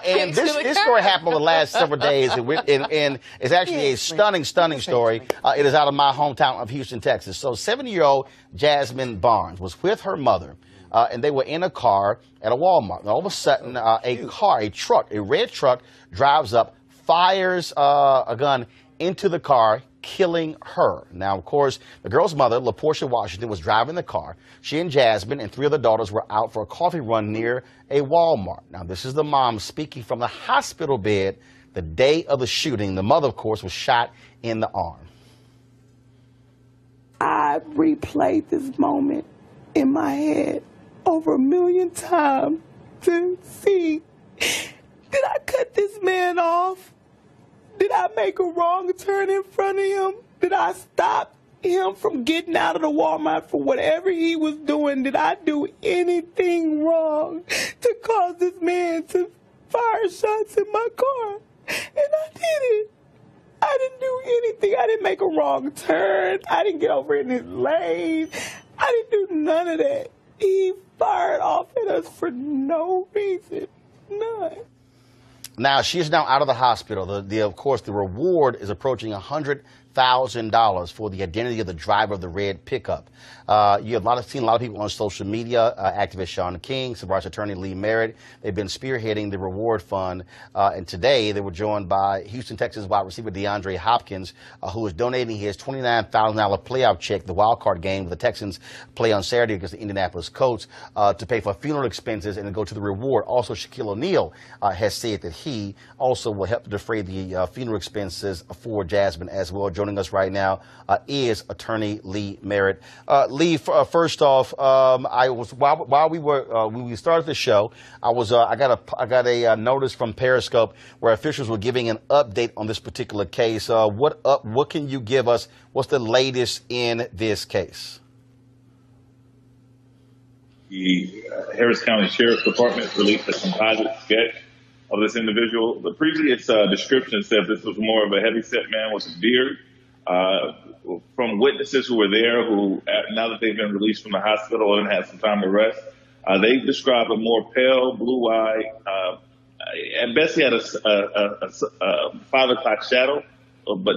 And this story happened over the last several days, and it's actually a stunning story. It is out of my hometown of Houston, Texas. So 70-year-old Jazmine Barnes was with her mother. And they were in a car at a Walmart. And all of a sudden, a red truck drives up, fires a gun into the car, killing her. Now, of course, the girl's mother, LaPortia Washington, was driving the car. She and Jazmine and 3 other daughters were out for a coffee run near a Walmart. Now, this is the mom speaking from the hospital bed the day of the shooting. The mother, of course, was shot in the arm. I replayed this moment in my head over 1 million times to see, did I cut this man off? Did I make a wrong turn in front of him? Did I stop him from getting out of the Walmart for whatever he was doing? Did I do anything wrong to cause this man to fire shots in my car? And I didn't. I didn't do anything. I didn't make a wrong turn. I didn't get over in his lane. I didn't do none of that. He fired off at us for no reason. None. Now, she is now out of the hospital. Of course, the reward is approaching $100,000 for the identity of the driver of the red pickup. You have seen a lot of people on social media, activist Shaun King, civil rights attorney Lee Merritt. They've been spearheading the reward fund. And today they were joined by Houston, Texas wide receiver DeAndre Hopkins, who is donating his $29,000 playoff check, the wild card game the Texans play on Saturday against the Indianapolis Colts, to pay for funeral expenses and to go to the reward. Also, Shaquille O'Neal has said that he also will help to defray the funeral expenses for Jazmine as well. Joining us right now is attorney Lee Merritt. Lee, first off, when we started the show, I got a notice from Periscope where officials were giving an update on this particular case. What can you give us? What's the latest in this case? The Harris County Sheriff's Department released a composite sketch of this individual. The previous description said this was more of a heavyset man with a beard. From witnesses who were there, who now that they've been released from the hospital and had some time to rest, they describe a more pale, blue-eyed. At best, he had a 5 o'clock shadow, but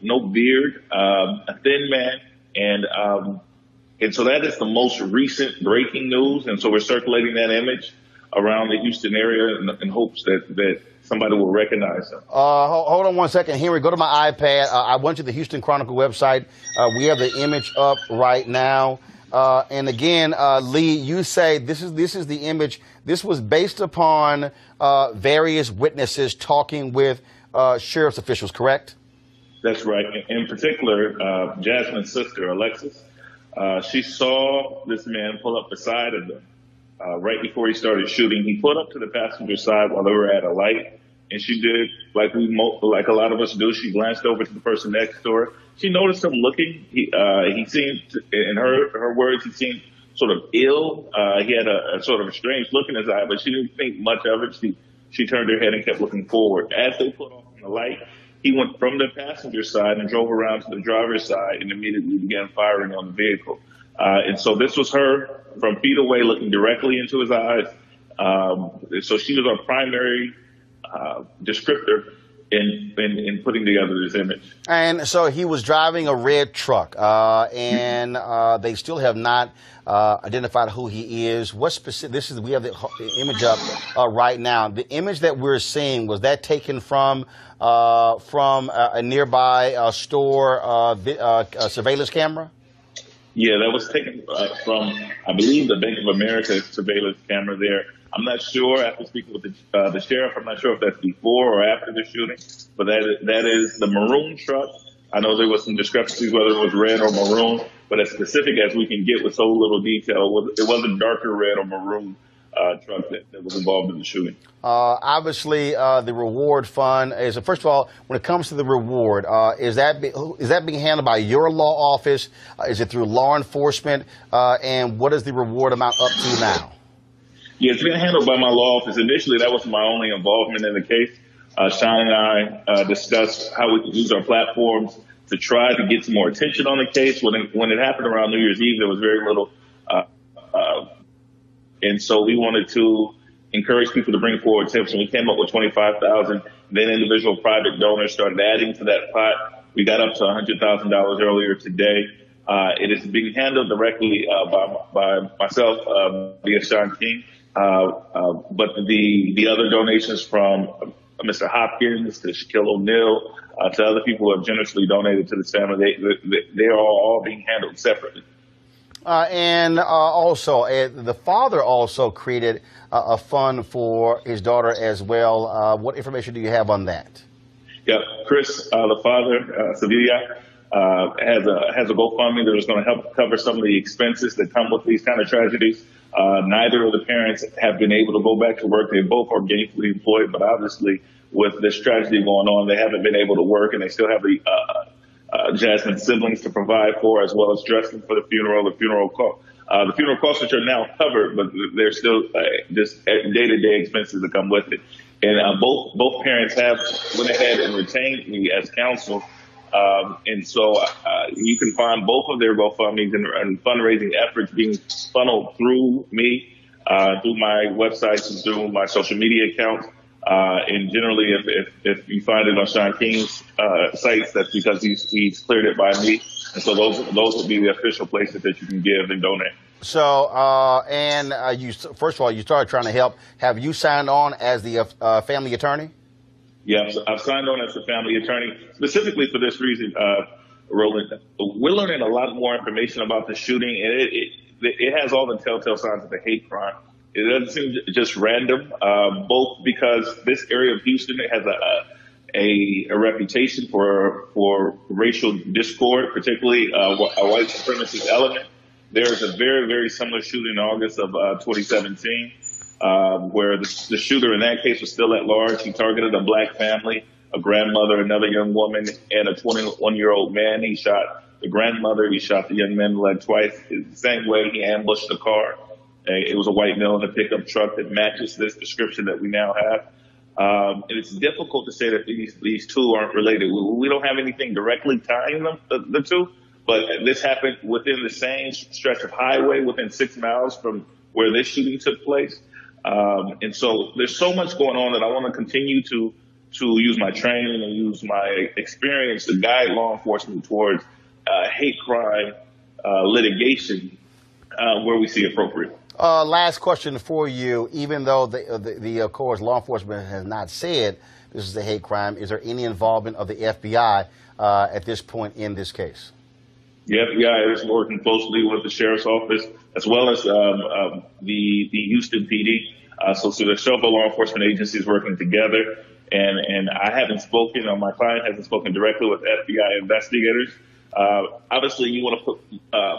no beard, a thin man, and so that is the most recent breaking news. And so we're circulating that image around the Houston area in hopes that somebody will recognize him. Hold on one second, Henry. Go to my iPad. I went to the Houston Chronicle website. We have the image up right now. And again, Lee, you say this is the image. This was based upon various witnesses talking with sheriff's officials, correct? That's right. In particular, Jazmine's sister, Alexis, she saw this man pull up beside of them right before he started shooting. He pulled up to the passenger side while they were at a light. and she did like a lot of us do. She glanced over to the person next to her. She noticed him looking. He seemed, in her words, he seemed sort of ill. He had a sort of a strange look in his eye, but she didn't think much of it. She turned her head and kept looking forward. As they put on the light, he went from the passenger side and drove around to the driver's side and immediately began firing on the vehicle. And so this was her from feet away looking directly into his eyes. So she was our primary descriptor in putting together this image. And so he was driving a red truck, and they still have not identified who he is. What specific? We have the image up right now. The image that we're seeing, was that taken from a nearby store surveillance camera? Yeah, that was taken from, I believe, the Bank of America surveillance camera there. I'm not sure, after speaking with the sheriff, I'm not sure if that's before or after the shooting, but that is the maroon truck. I know there was some discrepancies whether it was red or maroon, but as specific as we can get with so little detail, it was a darker red or maroon truck that was involved in the shooting. Obviously, the reward fund is, first of all, when it comes to the reward, is that being handled by your law office? Is it through law enforcement? And what is the reward amount up to now? Yeah, it's been handled by my law office. Initially, that was my only involvement in the case. Sean and I discussed how we could use our platforms to try to get some more attention on the case. When it happened around New Year's Eve, there was very little. And so we wanted to encourage people to bring forward tips, and we came up with $25,000. Then individual private donors started adding to that pot. We got up to $100,000 earlier today. It is being handled directly by myself via Sean King. But the other donations from Mr. Hopkins to Shaquille O'Neal to other people who have generously donated to this family, they are all being handled separately. And also, the father also created a fund for his daughter as well. What information do you have on that? Yeah, Chris, the father, Sevilla, has a GoFundMe that is going to help cover some of the expenses that come with these kind of tragedies. Neither of the parents have been able to go back to work. They both are gainfully employed, but obviously with this tragedy going on, they haven't been able to work, and they still have the Jazmine siblings to provide for, as well as dressing for the funeral. The funeral costs which are now covered, but there's still just day-to-day expenses that come with it. And both parents have went ahead and retained me as counsel. And so you can find both of their GoFundMes and fundraising efforts being funneled through me, through my websites and through my social media accounts. And generally, if you find it on Sean King's sites, that's because he's cleared it by me. And so those would be the official places that you can give and donate. So, you first of all, you started trying to help. Have you signed on as the family attorney? Yeah, I've signed on as a family attorney specifically for this reason, Roland. We're learning a lot more information about the shooting, and it has all the telltale signs of a hate crime. It doesn't seem just random, both because this area of Houston has a reputation for racial discord, particularly a white supremacist element. There's a very, very similar shooting in August of 2017. Where the shooter in that case was still at large. He targeted a black family, a grandmother, another young woman, and a 21-year-old man. He shot the grandmother. He shot the young man in the leg twice. The same way he ambushed the car. It was a white male in a pickup truck that matches this description that we now have. And it's difficult to say that these two aren't related. We don't have anything directly tying them, the two, but this happened within the same stretch of highway within 6 miles from where this shooting took place. And so there's so much going on that I want to continue to use my training and use my experience to guide law enforcement towards hate crime litigation where we see appropriate. Last question for you. Even though the of course, law enforcement has not said this is a hate crime, is there any involvement of the FBI at this point in this case? The FBI is working closely with the sheriff's office as well as the Houston PD. So there's several law enforcement agencies working together. And I haven't spoken, or my client hasn't spoken directly with FBI investigators. Obviously, you want to put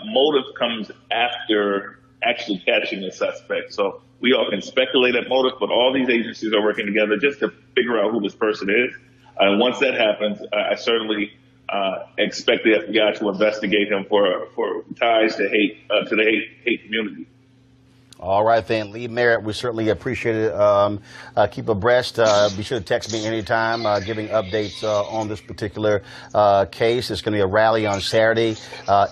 motive comes after actually catching the suspect. So we all can speculate at motive, but all these agencies are working together just to figure out who this person is. And once that happens, I certainly expect the FBI to investigate him for ties to the hate community. All right, then. Lee Merritt, we certainly appreciate it. Keep abreast. Be sure to text me anytime, giving updates on this particular case. It's going to be a rally on Saturday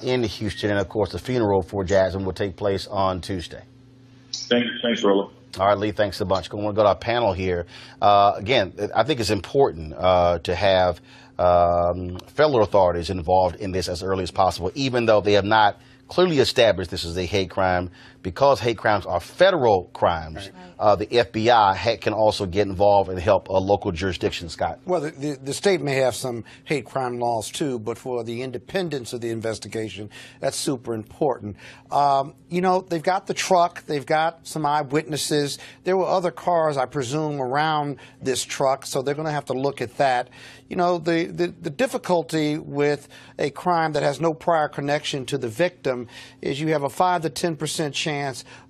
in Houston. And, of course, the funeral for Jazmine will take place on Tuesday. Thanks, Roland. All right, Lee, thanks a bunch. I want to go to our panel here. Again, I think it's important to have federal authorities involved in this as early as possible, even though they have not clearly established this is a hate crime. Because hate crimes are federal crimes, the FBI can also get involved and help a local jurisdiction, Scott. Well, the state may have some hate crime laws, too, but for the independence of the investigation, that's super important. You know, they've got the truck. They've got some eyewitnesses. There were other cars, I presume, around this truck, so they're going to have to look at that. You know, the difficulty with a crime that has no prior connection to the victim is you have a 5 to 10% chance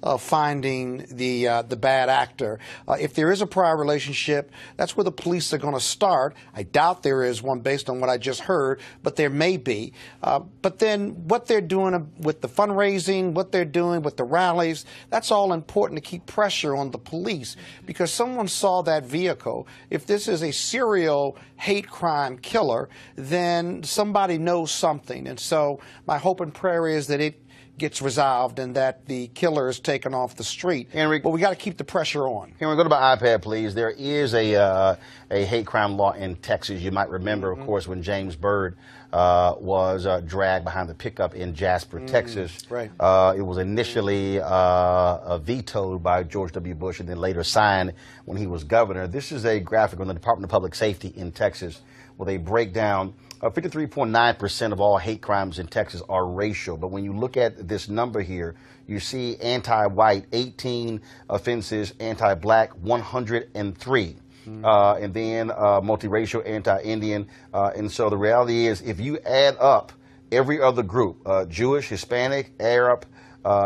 of finding the bad actor. If there is a prior relationship, that's where the police are going to start. I doubt there is one based on what I just heard, but there may be. But then what they're doing with the fundraising, what they're doing with the rallies, that's all important to keep pressure on the police because someone saw that vehicle. If this is a serial hate crime killer, then somebody knows something. And so my hope and prayer is that it gets resolved and that the killer is taken off the street. Henry, but we got to keep the pressure on. Henry, go to my iPad, please. There is a hate crime law in Texas. You might remember, of course, when James Byrd was dragged behind the pickup in Jasper, Texas. Right. It was initially vetoed by George W. Bush and then later signed when he was governor. This is a graphic on the Department of Public Safety in Texas where they break down 53.9% of all hate crimes in Texas are racial. But when you look at this number here, you see anti-white, 18 offenses, anti-black, 103. And then multiracial, anti-Indian. And so the reality is if you add up every other group, Jewish, Hispanic, Arab,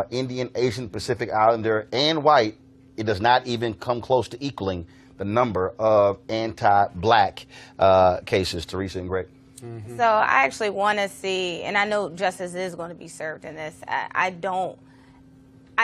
Indian, Asian, Pacific Islander, and white, it does not even come close to equaling the number of anti-black cases. Teresa and Greg. So I actually want to see, and I know justice is going to be served in this. I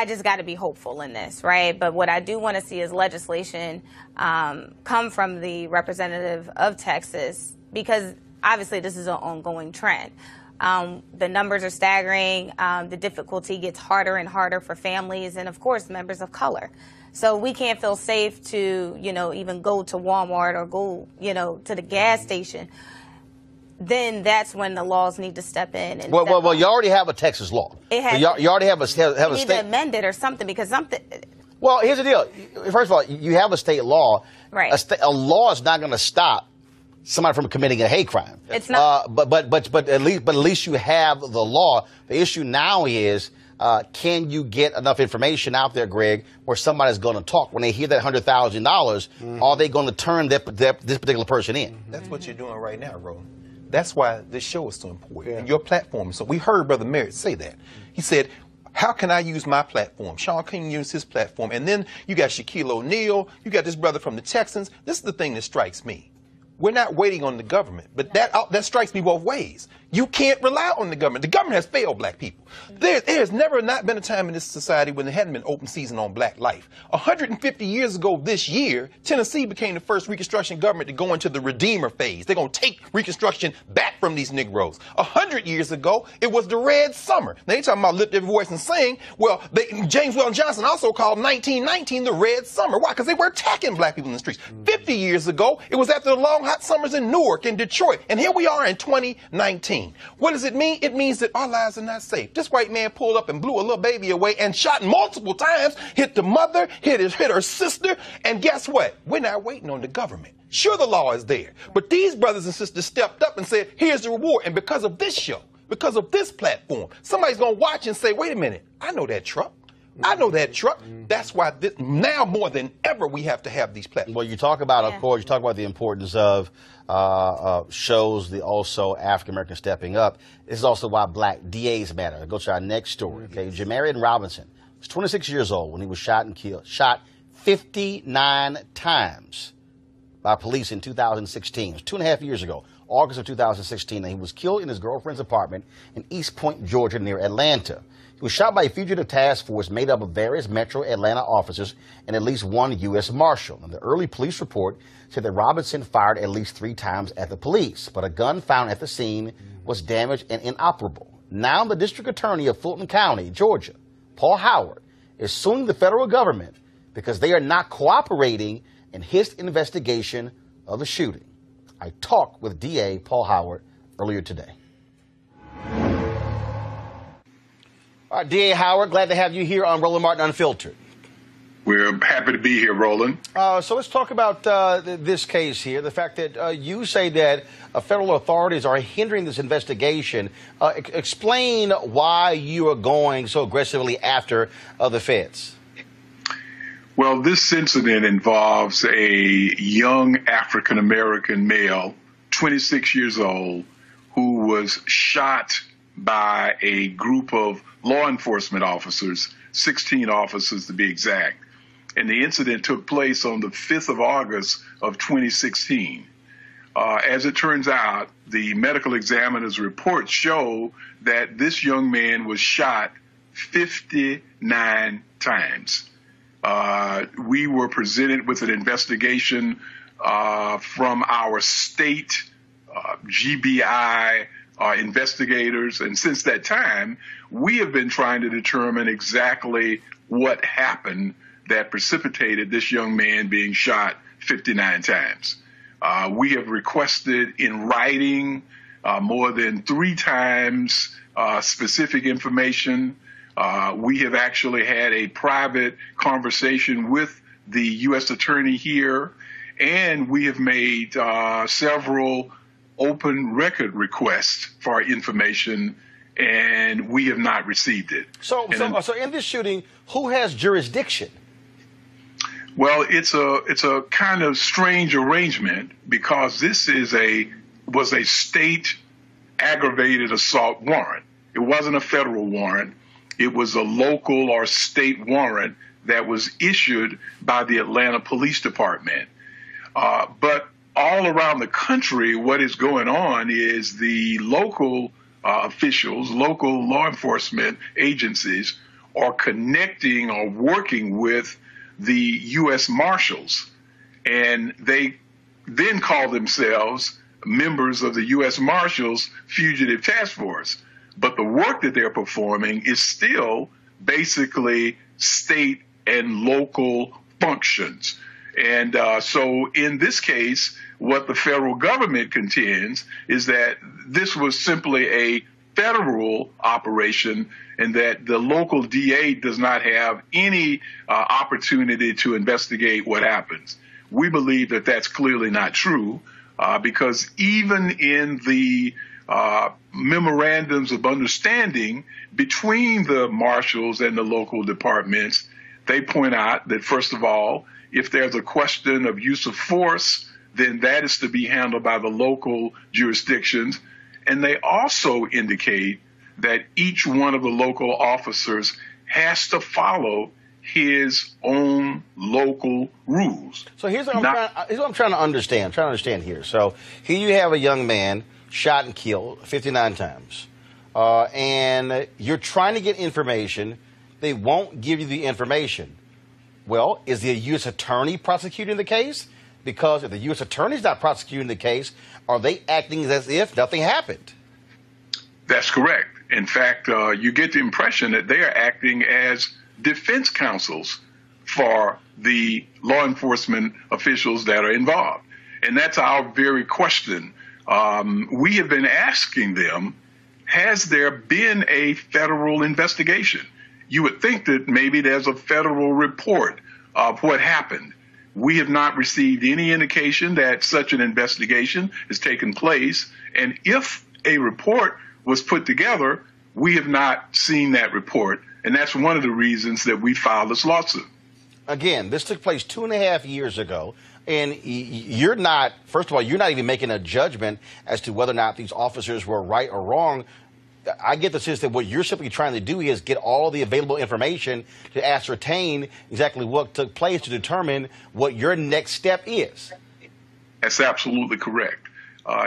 just got to be hopeful in this, right? But what I do want to see is legislation come from the representative of Texas, because obviously this is an ongoing trend. The numbers are staggering. The difficulty gets harder and harder for families and, of course, members of color. So we can't feel safe to, even go to Walmart or go, to the gas station. Then that's when the laws need to step in. And well, you already have a Texas law. It has. So you already have a state. You need to amend it or something because something. Well, here's the deal. First of all, you have a state law. Right. A law is not going to stop somebody from committing a hate crime. It's not. But at least you have the law. The issue now is. Can you get enough information out there, Greg, where somebody's going to talk? When they hear that $100,000, are they going to turn this particular person in? That's what you're doing right now, Roland. That's why this show is so important. And your platform. So we heard Brother Merritt say that. He said, how can I use my platform? Sean King used his platform. And then you got Shaquille O'Neal. You got this brother from the Texans. This is the thing that strikes me. We're not waiting on the government, but that strikes me both ways. You can't rely on the government. The government has failed black people. There has never not been a time in this society when there hadn't been open season on black life. 150 years ago this year, Tennessee became the first Reconstruction government to go into the Redeemer phase. They're going to take Reconstruction back from these Negroes. 100 years ago, it was the Red Summer. Now, they're talking about lift every voice and sing. Well, James Weldon Johnson also called 1919 the Red Summer. Why? Because they were attacking black people in the streets. 50 years ago, it was after the long hot summers in Newark and Detroit. And here we are in 2019. What does it mean? It means that our lives are not safe. This white man pulled up and blew a little baby away and shot multiple times, hit the mother, hit her sister, and guess what? We're not waiting on the government. Sure, the law is there, but these brothers and sisters stepped up and said, here's the reward. And because of this show, because of this platform, somebody's going to watch and say, wait a minute, I know that truck. I know that truck. That's why now more than ever we have to have these platforms. Well, you talk about, of course, you talk about the importance of shows, also African Americans stepping up. This is also why black DAs matter. Go to our next story. Okay, Jamarian Robinson, was 26 years old when he was shot and killed. Shot 59 times by police in 2016. It was 2.5 years ago, August of 2016, and he was killed in his girlfriend's apartment in East Point, Georgia, near Atlanta. He was shot by a fugitive task force made up of various Metro Atlanta officers and at least one U.S. Marshal. And the early police report said that Robinson fired at least 3 times at the police, but a gun found at the scene was damaged and inoperable. Now the district attorney of Fulton County, Georgia, Paul Howard, is suing the federal government because they are not cooperating in his investigation of the shooting. I talked with DA Paul Howard earlier today. All right, DA Howard, glad to have you here on Roland Martin Unfiltered. We're happy to be here, Roland. So let's talk about this case here, the fact that you say that federal authorities are hindering this investigation. Explain why you are going so aggressively after the feds. Well, this incident involves a young African-American male, 26 years old, who was shot by a group of law enforcement officers, 16 officers to be exact. And the incident took place on the 5th of August of 2016. As it turns out, the medical examiner's reports show that this young man was shot 59 times. We were presented with an investigation from our state GBI investigators, and since that time, we have been trying to determine exactly what happened that precipitated this young man being shot 59 times. We have requested in writing more than 3 times specific information. We have actually had a private conversation with the U.S. attorney here, and we have made several open record requests for information, and we have not received it. So in this shooting, who has jurisdiction? Well, it's a kind of strange arrangement because this was a state aggravated assault warrant. It wasn't a federal warrant. It was a local or state warrant that was issued by the Atlanta Police Department. But all around the country, what is going on is the local officials, local law enforcement agencies are connecting or working with the U.S. Marshals, and they then call themselves members of the U.S. Marshals Fugitive Task Force. But the work that they're performing is still basically state and local functions. And so in this case, what the federal government contends is that this was simply a federal operation and that the local DA does not have any opportunity to investigate what happens. We believe that that's clearly not true because even in the memorandums of understanding between the marshals and the local departments, they point out that, first of all, if there's a question of use of force, then that is to be handled by the local jurisdictions. And they also indicate that each one of the local officers has to follow his own local rules. So here's what I'm trying to understand. Here. So here you have a young man shot and killed 59 times. And you're trying to get information. They won't give you the information. Well, is the U.S. attorney prosecuting the case? Because if the U.S. attorney's not prosecuting the case, are they acting as if nothing happened? That's correct. In fact, you get the impression that they are acting as defense counsels for the law enforcement officials that are involved. And that's our very question. We have been asking them, has there been a federal investigation? You would think that maybe there's a federal report of what happened. We have not received any indication that such an investigation has taken place. And if a report was put together, we have not seen that report. And that's one of the reasons that we filed this lawsuit. Again, this took place 2.5 years ago. And you're not, first of all, you're not even making a judgment as to whether or not these officers were right or wrong. I get the sense that what you're simply trying to do is get all the available information to ascertain exactly what took place to determine what your next step is. That's absolutely correct.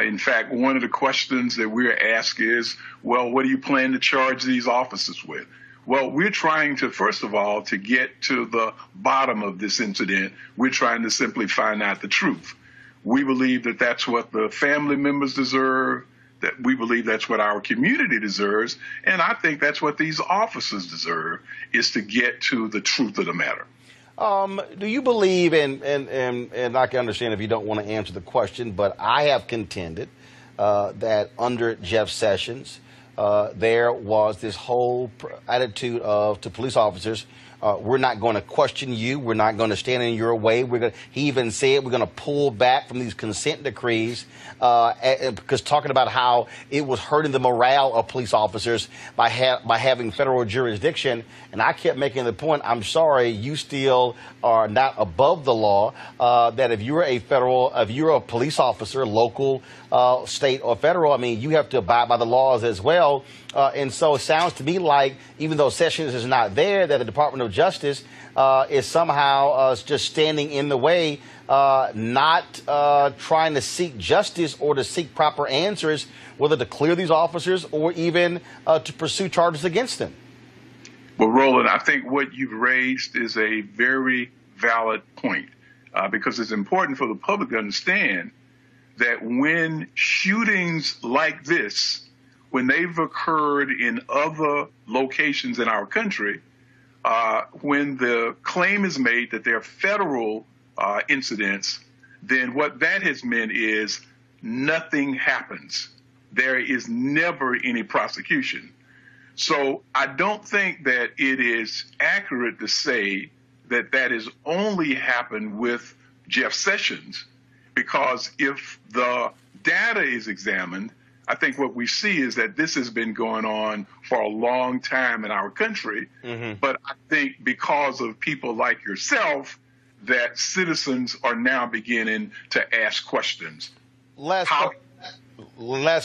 In fact, one of the questions that we're asked is, well, what do you plan to charge these officers with? Well, we're trying to, first of all, to get to the bottom of this incident. We're trying to simply find out the truth. We believe that that's what the family members deserve, that we believe that's what our community deserves, and I think that's what these officers deserve, is to get to the truth of the matter. Do you believe, and I can understand if you don't want to answer the question, but I have contended that under Jeff Sessions, there was this whole attitude to police officers, we're not going to question you, we're not going to stand in your way. He even said we're going to pull back from these consent decrees, because talking about how it was hurting the morale of police officers by having federal jurisdiction. And I kept making the point, I'm sorry, you still are not above the law, that if you're a police officer, local, state, or federal, I mean, you have to abide by the laws as well. And so it sounds to me like, even though Sessions is not there, that the Department of Justice is somehow just standing in the way, not trying to seek justice or to seek proper answers, whether to clear these officers or even to pursue charges against them. Well, Roland, I think what you've raised is a very valid point, because it's important for the public to understand that when shootings like this, when they've occurred in other locations in our country, when the claim is made that they're federal incidents, then what that has meant is nothing happens. There is never any prosecution. So I don't think that it is accurate to say that that has only happened with Jeff Sessions, because if the data is examined, I think what we see is that this has been going on for a long time in our country. Mm-hmm. But I think because of people like yourself, that citizens are now beginning to ask questions. Last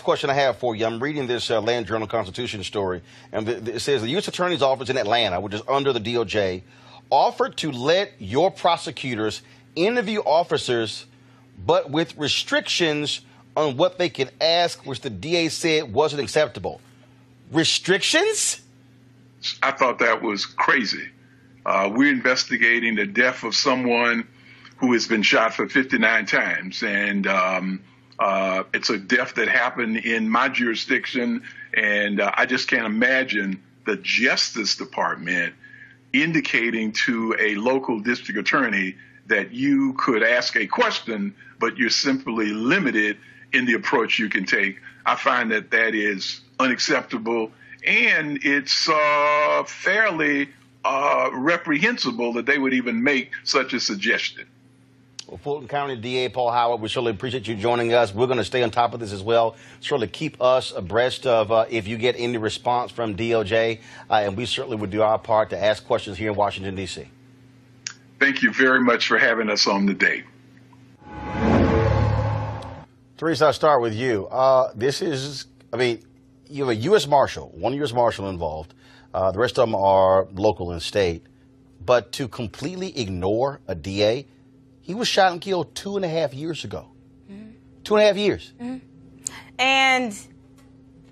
question I have for you. I'm reading this Land Journal-Constitution story, and it says the U.S. Attorney's Office in Atlanta, which is under the DOJ, offered to let your prosecutors interview officers, but with restrictions on what they can ask, which the DA said wasn't acceptable. Restrictions? I thought that was crazy. We're investigating the death of someone who has been shot for 59 times, and it's a death that happened in my jurisdiction, and I just can't imagine the Justice Department indicating to a local district attorney that you could ask a question, but you're simply limited in the approach you can take. I find that that is unacceptable, and it's fairly reprehensible that they would even make such a suggestion. Well, Fulton County DA Paul Howard, we certainly appreciate you joining us. We're going to stay on top of this as well. Certainly keep us abreast of if you get any response from DOJ, and we certainly would do our part to ask questions here in Washington, D.C. Thank you very much for having us on today. Teresa, I'll start with you. This is, I mean, you have a U.S. Marshal, one U.S. Marshal involved. The rest of them are local and state. But to completely ignore a DA, he was shot and killed 2.5 years ago. Mm-hmm. 2.5 years. Mm-hmm. And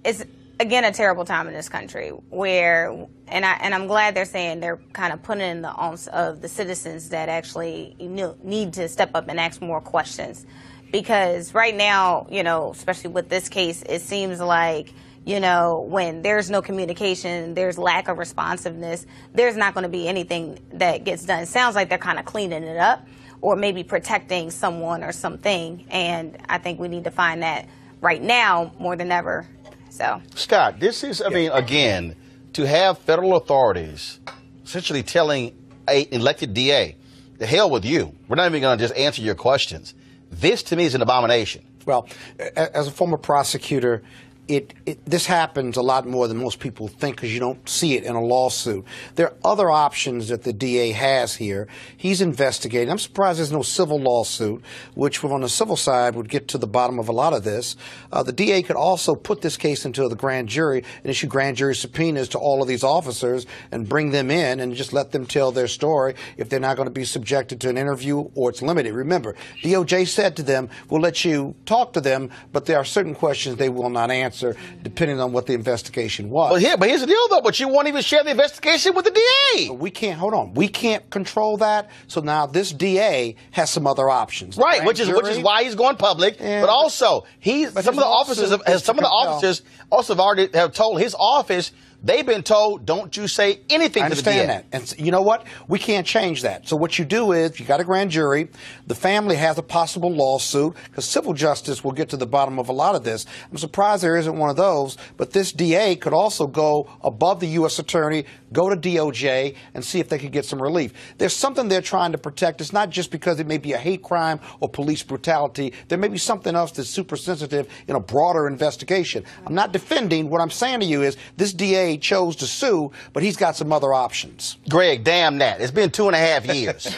it's, again, a terrible time in this country where, and I'm glad they're saying they're kind of putting in the onus of the citizens that actually need to step up and ask more questions. Because right now, especially with this case, it seems like, when there's no communication, there's lack of responsiveness, there's not going to be anything that gets done. It sounds like they're kind of cleaning it up or maybe protecting someone or something. And I think we need to find that right now more than ever. So, Scott, this is, I mean, again, to have federal authorities essentially telling an elected DA, the hell with you. We're not even going to just answer your questions. This, to me, is an abomination. Well, as a former prosecutor, this happens a lot more than most people think because you don't see it in a lawsuit. There are other options that the DA has here. He's investigating. I'm surprised there's no civil lawsuit, which on the civil side would get to the bottom of a lot of this. The DA could also put this case into the grand jury and issue grand jury subpoenas to all of these officers and bring them in and just let them tell their story if they're not going to be subjected to an interview or it's limited. Remember, DOJ said to them, we'll let you talk to them, but there are certain questions they will not answer depending on what the investigation was. But here's the deal, though. But you won't even share the investigation with the DA. We can't. Hold on. We can't control that. So now this DA has some other options. Right, which is why he's going public. But also, some of the officers also have told his office. They've been told, don't you say anything to the DA. I understand that. And you know what? We can't change that. So what you do is, you got a grand jury, the family has a possible lawsuit, because civil justice will get to the bottom of a lot of this. I'm surprised there isn't one of those, but this DA could also go above the U.S. attorney, go to DOJ, and see if they could get some relief. There's something they're trying to protect. It's not just because it may be a hate crime or police brutality. There may be something else that's super sensitive in a broader investigation. I'm not defending. What I'm saying to you is, this DA chose to sue, but he's got some other options. Greg, damn that. It's been 2.5 years.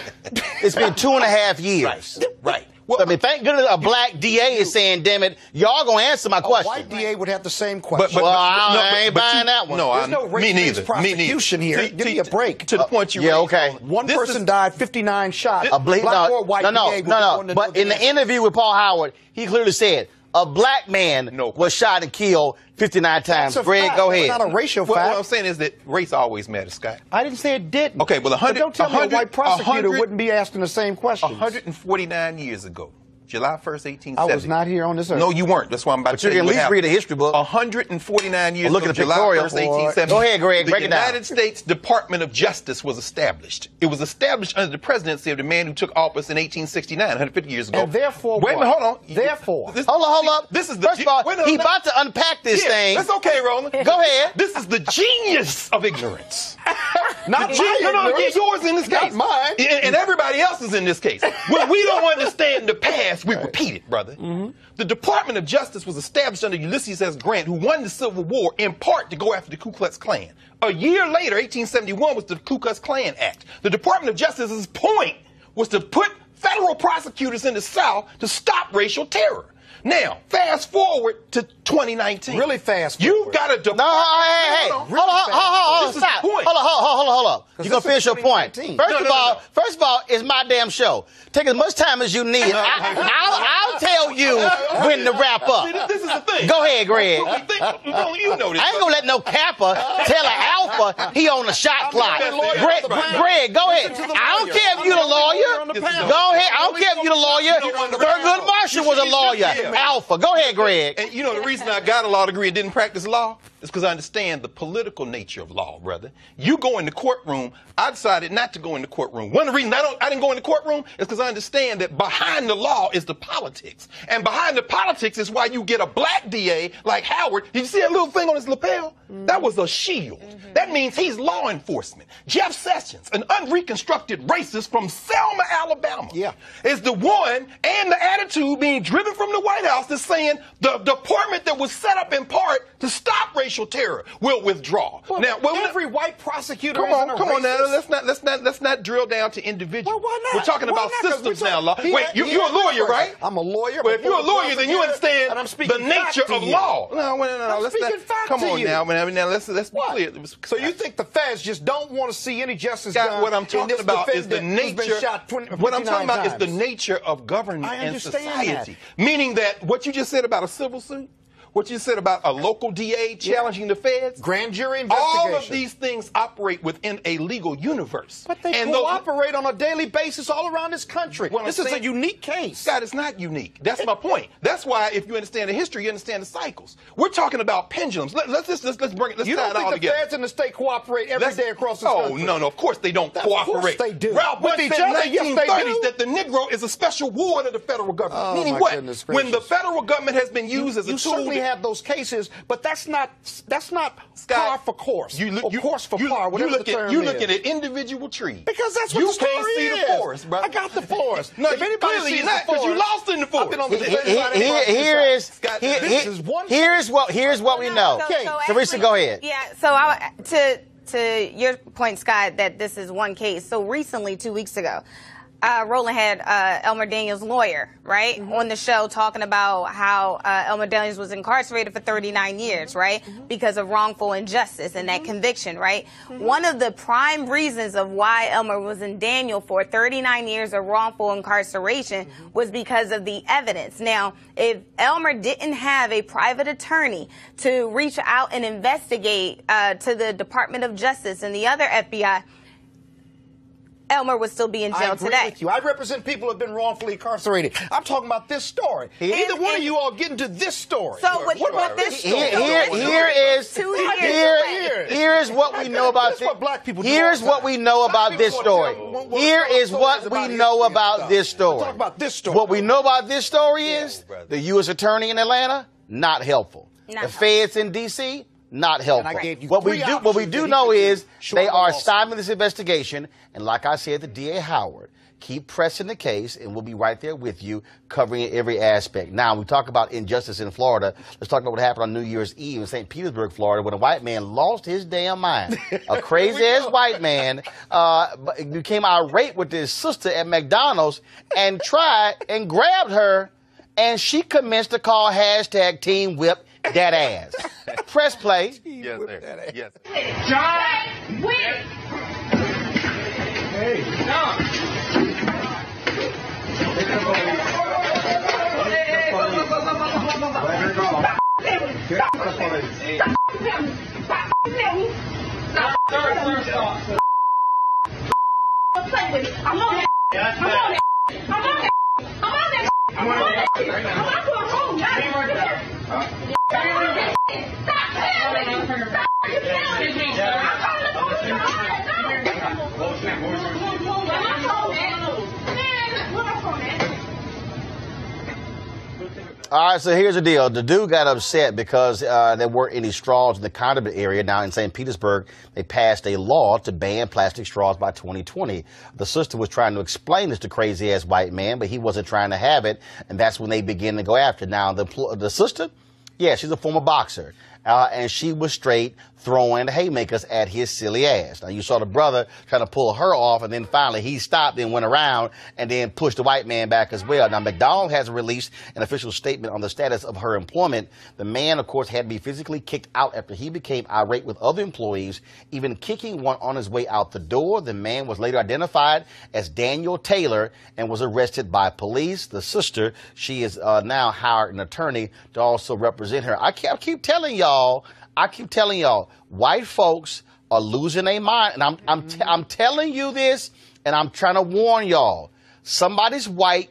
It's been 2.5 years. Right. Well, I mean, thank goodness a black DA is saying, damn it, y'all gonna answer my question. A white DA would have the same question. I ain't buying that one. There's no race-based prosecution here. Give me a break. To the point you raised. Yeah, okay. One person died, 59 shot. No. But in the interview with Paul Howard, he clearly said, a black man was shot and killed 59 times. Greg, go ahead. It's not a racial fact. What I'm saying is that race always matters, Scott. I didn't say it didn't. Okay, well, but don't tell me a white prosecutor wouldn't be asking the same questions. 149 years ago, July 1st, 1870. I was not here on this earth. No, you weren't. That's why I'm about to tell you. But you can at least read a history book. 149 years ago, July 1st, 1870. Go ahead, Greg, break it down. The United States Department of Justice was established. It was established under the presidency of the man who took office in 1869, 150 years ago. And therefore, wait a minute, hold on. Therefore, hold up. This is the First of all, he's about to unpack this thing. That's okay, Roland. Go ahead. This is the genius of ignorance. Not my ignorance. Yours in this case. Not mine. And everybody else is in this case. When we don't understand the past, we repeat it, brother. Mm-hmm. The Department of Justice was established under Ulysses S. Grant, who won the Civil War in part to go after the Ku Klux Klan. A year later, 1871, was the Ku Klux Klan Act. The Department of Justice's point was to put federal prosecutors in the South to stop racial terror. Now, fast forward to 2019. Really fast forward. You've got a department. No, hey. Hold on. Stop. Hold up. You're going to finish your point. First of all, it's my damn show. Take as much time as you need. I'll tell you when to wrap up. See, this is the thing. Go ahead, Greg. You know this. I ain't going to let no Kappa tell an Alpha he on the shot clock. Greg, go ahead. I don't care if you're the lawyer. Go ahead. I don't care if you're the lawyer. Thurgood Marshall was a lawyer. Alpha. Go ahead, Greg. And you know the reason I got a law degree and didn't practice law is because I understand the political nature of law, brother. You go in the courtroom. I decided not to go in the courtroom. One of the reasons I didn't go in the courtroom is because I understand that behind the law is the politics. And behind the politics is why you get a black DA like Howard. Did you see that little thing on his lapel? Mm-hmm. That was a shield. Mm-hmm. That means he's law enforcement. Jeff Sessions, an unreconstructed racist from Selma, Alabama, is the one and the attitude being driven from the White House that's saying the department that was set up in part to stop racial terror will withdraw. Well, now, every white prosecutor come on now. Let's not drill down to individuals. Well, why not? We're talking about systems now, law. Wait, you're a lawyer, right? I'm a lawyer. Well, if you're a lawyer, then you understand the nature of law. No. Let's not. Come on now. Now let's be clear. So you think the feds just don't want to see any justice done? What I'm talking about is the nature. What I'm talking about is the nature of government and society. Meaning that what you just said about a civil suit, what you said about a local DA challenging the feds, grand jury investigation, all of these things operate within a legal universe. But they cooperate on a daily basis all around this country. This is a unique case. Scott, it's not unique. That's my point. That's why if you understand the history, you understand the cycles. We're talking about pendulums. Let's bring it. Let's you tie it all together. You don't think the feds and the state cooperate every day across the country? Oh, no. Of course they don't cooperate. Of course they do. Ralph Budd said in the 1930s that the Negro is a special ward of the federal government. Meaning what? When the federal government has been used as a tool to have those cases, but that's not par for course. Course for par, whatever the term is. You're looking at individual trees. Because that's what the story is. You can't see the forest, bro. I got the forest. No, if anybody clearly sees you're not, the forest, because you lost in the forest. I've been on the Here's what we know. Teresa, go ahead. Yeah, so to your point, Scott, that this is one case. So recently, 2 weeks ago, Roland had Elmer Daniels' lawyer, right, on the show talking about how Elmer Daniels was incarcerated for 39 years, right, because of wrongful injustice and that conviction, right? One of the prime reasons of why Elmer was in Daniel for 39 years of wrongful incarceration was because of the evidence. Now, if Elmer didn't have a private attorney to reach out and investigate to the Department of Justice and the other FBI, Elmer would still be in jail today. I agree with you. I represent people who have been wrongfully incarcerated. I'm talking about this story. Either one of you all get into this story. So what this story? Here is what we know about this. Here's what we know about this story. Here is what we know about this story. Talk about this story. What we know about this story is the U.S. Attorney in Atlanta, not helpful. The feds in D.C., not helpful. What we do know is they are stymieing this investigation, and like I said to D.A. Howard, keep pressing the case, and we'll be right there with you, covering every aspect. Now, we talk about injustice in Florida. Let's talk about what happened on New Year's Eve in St. Petersburg, Florida, when a white man lost his damn mind. A crazy-ass white man became irate with his sister at McDonald's and tried and grabbed her, and she commenced to call hashtag Team Whip that ass. Press play. Yes, sir. Yes. John Wick. Hey, John. All right, so here's the deal. The dude got upset because there weren't any straws in the condiment area. Now, in St. Petersburg, they passed a law to ban plastic straws by 2020. The sister was trying to explain this to crazy-ass white man, but he wasn't trying to have it, and that's when they began to go after. Now, the sister, yeah, she's a former boxer, and she was straight throwing haymakers at his silly ass. Now, you saw the brother trying to pull her off, and then finally he stopped and went around and then pushed the white man back as well. Now, McDonald has released an official statement on the status of her employment. The man, of course, had to be physically kicked out after he became irate with other employees, even kicking one on his way out the door. The man was later identified as Daniel Taylor and was arrested by police. The sister, she is now hired an attorney to also represent her. I keep telling y'all, white folks are losing their mind, and I'm telling you this, and I'm trying to warn y'all. Somebody white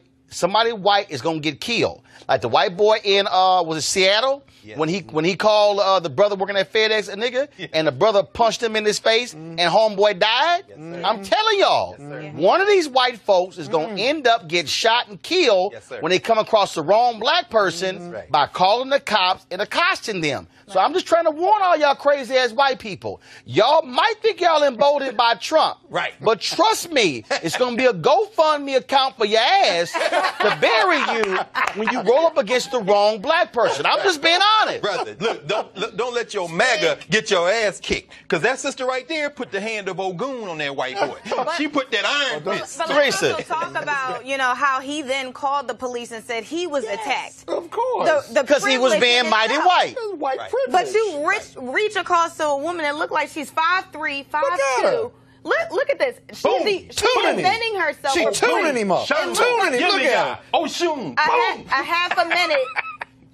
is gonna get killed. Like the white boy in was it Seattle? Yeah. When he called the brother working at FedEx a nigga, and the brother punched him in his face, and homeboy died. Yes, I'm telling y'all, one of these white folks is gonna end up getting shot and killed when they come across the wrong black person by calling the cops and accosting them. So I'm just trying to warn all y'all crazy ass white people. Y'all might think y'all emboldened by Trump. Right. But trust me, it's going to be a GoFundMe account for your ass to bury you when you roll up against the wrong black person. I'm just being honest. Brother, look, don't let your MAGA get your ass kicked. Because that sister right there put the hand of Ogun on that white boy. She put that iron fist. But let's also talk about, how he then called the police and said he was attacked. Of course. Because he was being mighty white. White privilege. But you reach across to a woman that looked like she's 5'3", 5'2". Look at this. She's defending herself. She's tuning him up. Tuning him. Look at her. Oh, shoot. A half a minute.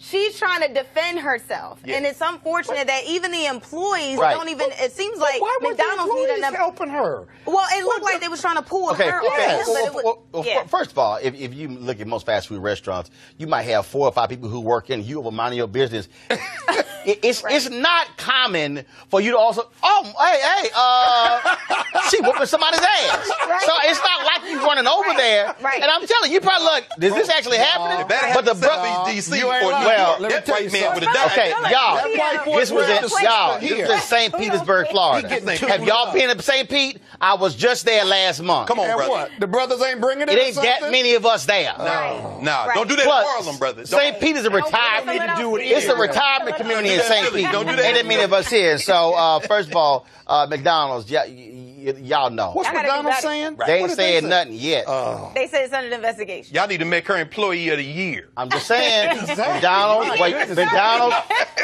She's trying to defend herself, and it's unfortunate that even the employees don't even. It seems like McDonald's needed helping her. Well, it looked like they was trying to pull her off. First of all, if you look at most fast food restaurants, you might have 4 or 5 people who work in. You will mind your business. It's not common for you to also, she whooping somebody's ass. Right. So it's not like you running over there. Right. And I'm telling you, probably look, is this actually happening? But the brother, DC, that white man would have died. Okay, y'all, this was in St. Petersburg, Florida. Have y'all been to St. Pete? I was just there last month. Come on, And brother. what? The brothers ain't bringing it. It or ain't that something? many of us there. No, don't do that in Harlem, brother. St. Pete is a retirement. It's a retirement community in St. Pete. Don't do that. Ain't that many of us here. So first of all, McDonald's, y'all know. What's McDonald's saying? They ain't saying nothing yet. They said it's under investigation. Y'all need to make her employee of the year. I'm just saying, McDonald's. Wait, McDonald's.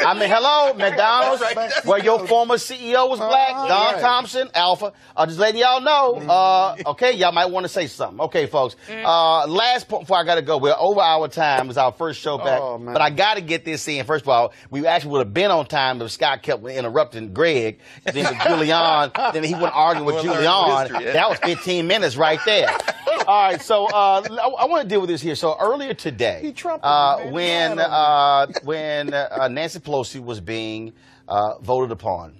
I mean, hello, McDonald's. Where your former CEO was black, Don Thompson, Alpha. Just letting y'all know. Okay, y'all might want to say something. Okay, folks. Last point before I got to go. We're over our time. It's our first show back. But I got to get this in. First of all, we actually would have been on time if Scott kept interrupting Greg. And then with Julian, then he wouldn't argue with Julian. That was 15 minutes right there. All right, so I want to deal with this here. So earlier today, when Nancy Pelosi was being voted upon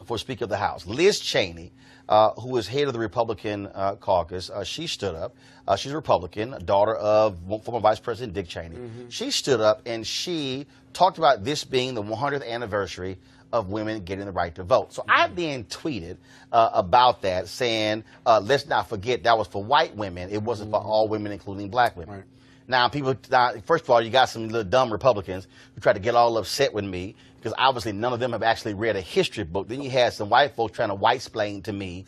for Speaker of the House, Liz Cheney, who is head of the Republican caucus, she stood up. She's a Republican, daughter of former Vice President Dick Cheney. She stood up and she talked about this being the 100th anniversary of women getting the right to vote. So I then tweeted about that, saying, let's not forget that was for white women. It wasn't for all women, including black women. Now, first of all, you got some little dumb Republicans who tried to get all upset with me because obviously none of them have actually read a history book. Then you had some white folks trying to white-splain to me